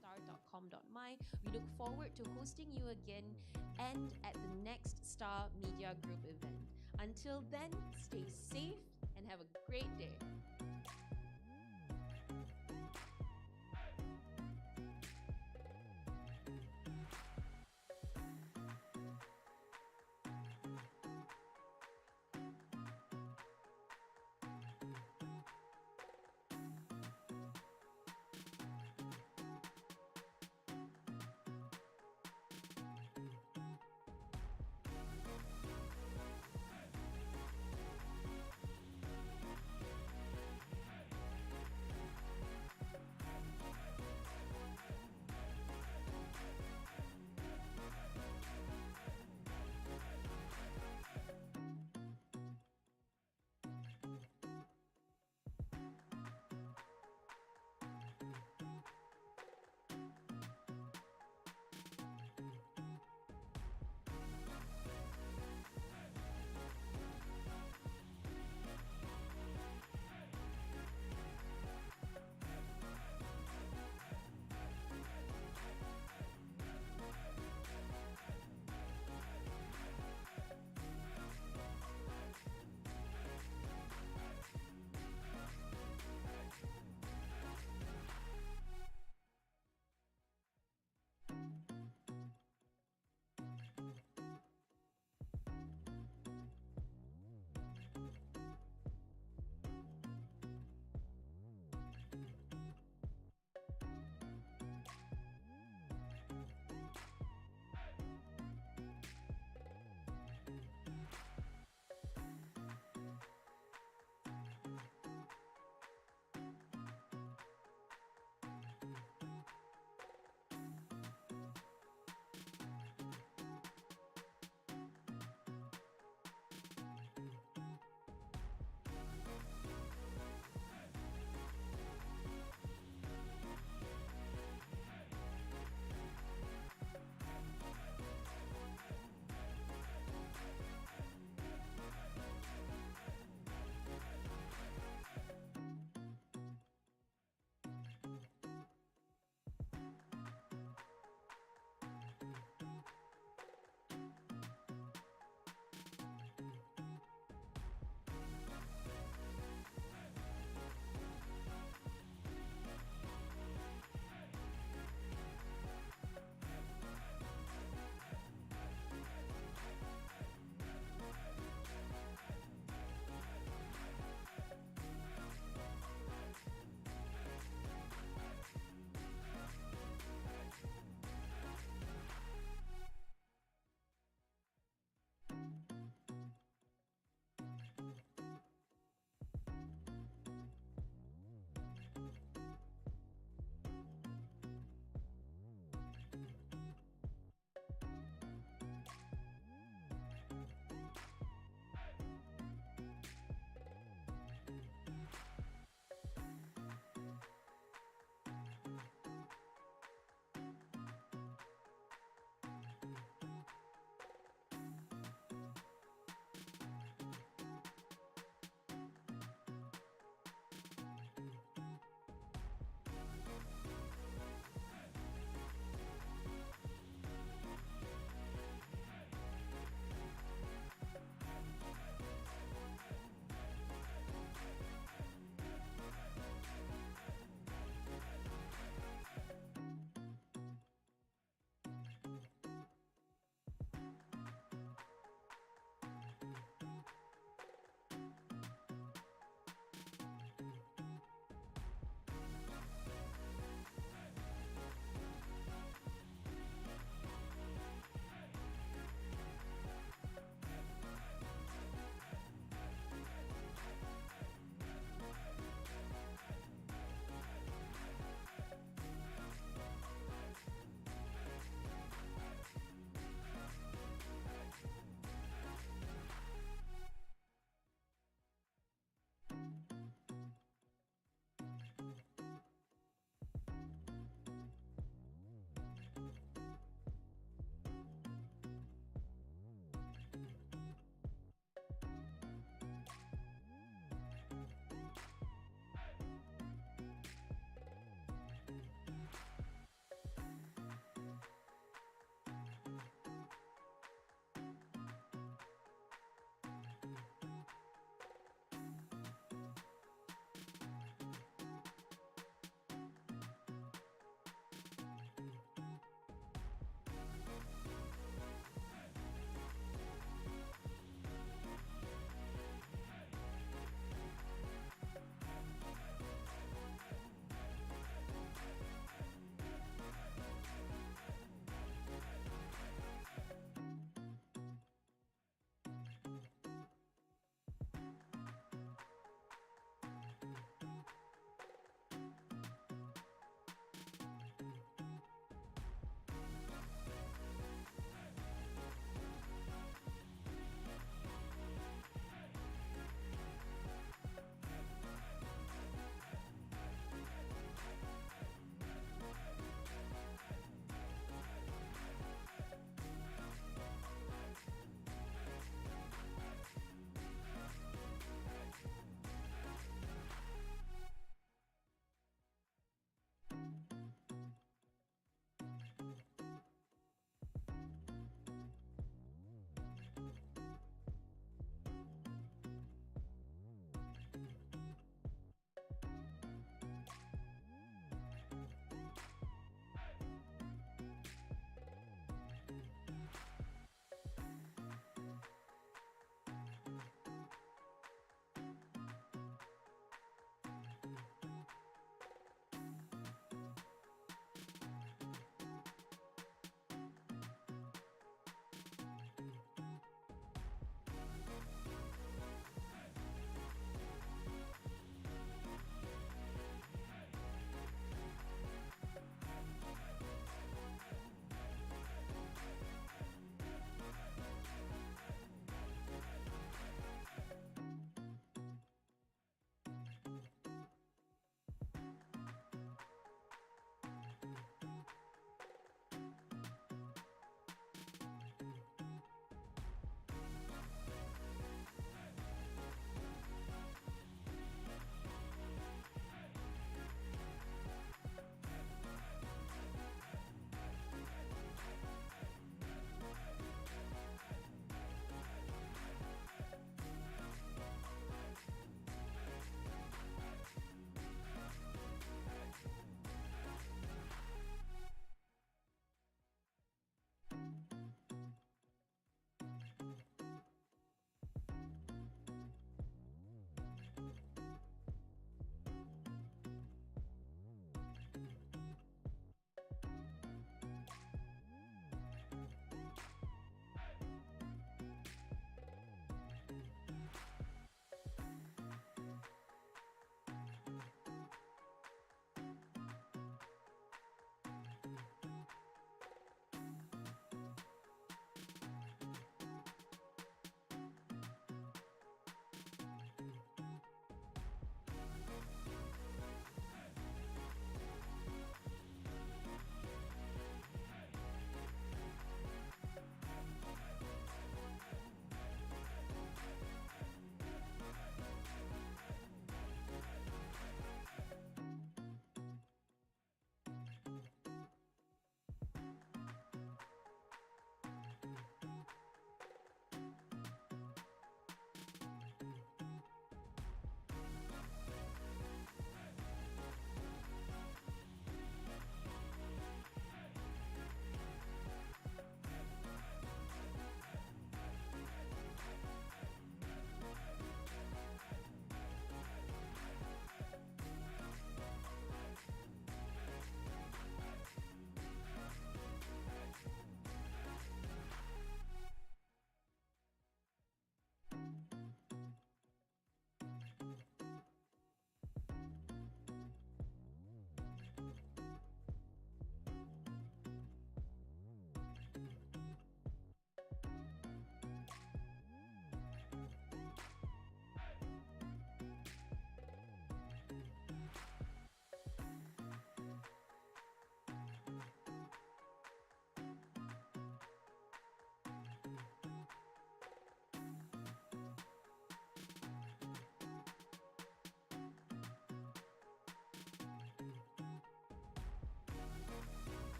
Star.com.my. We look forward to hosting you again and at the next Star Media Group event. Until then, stay safe and have a great day.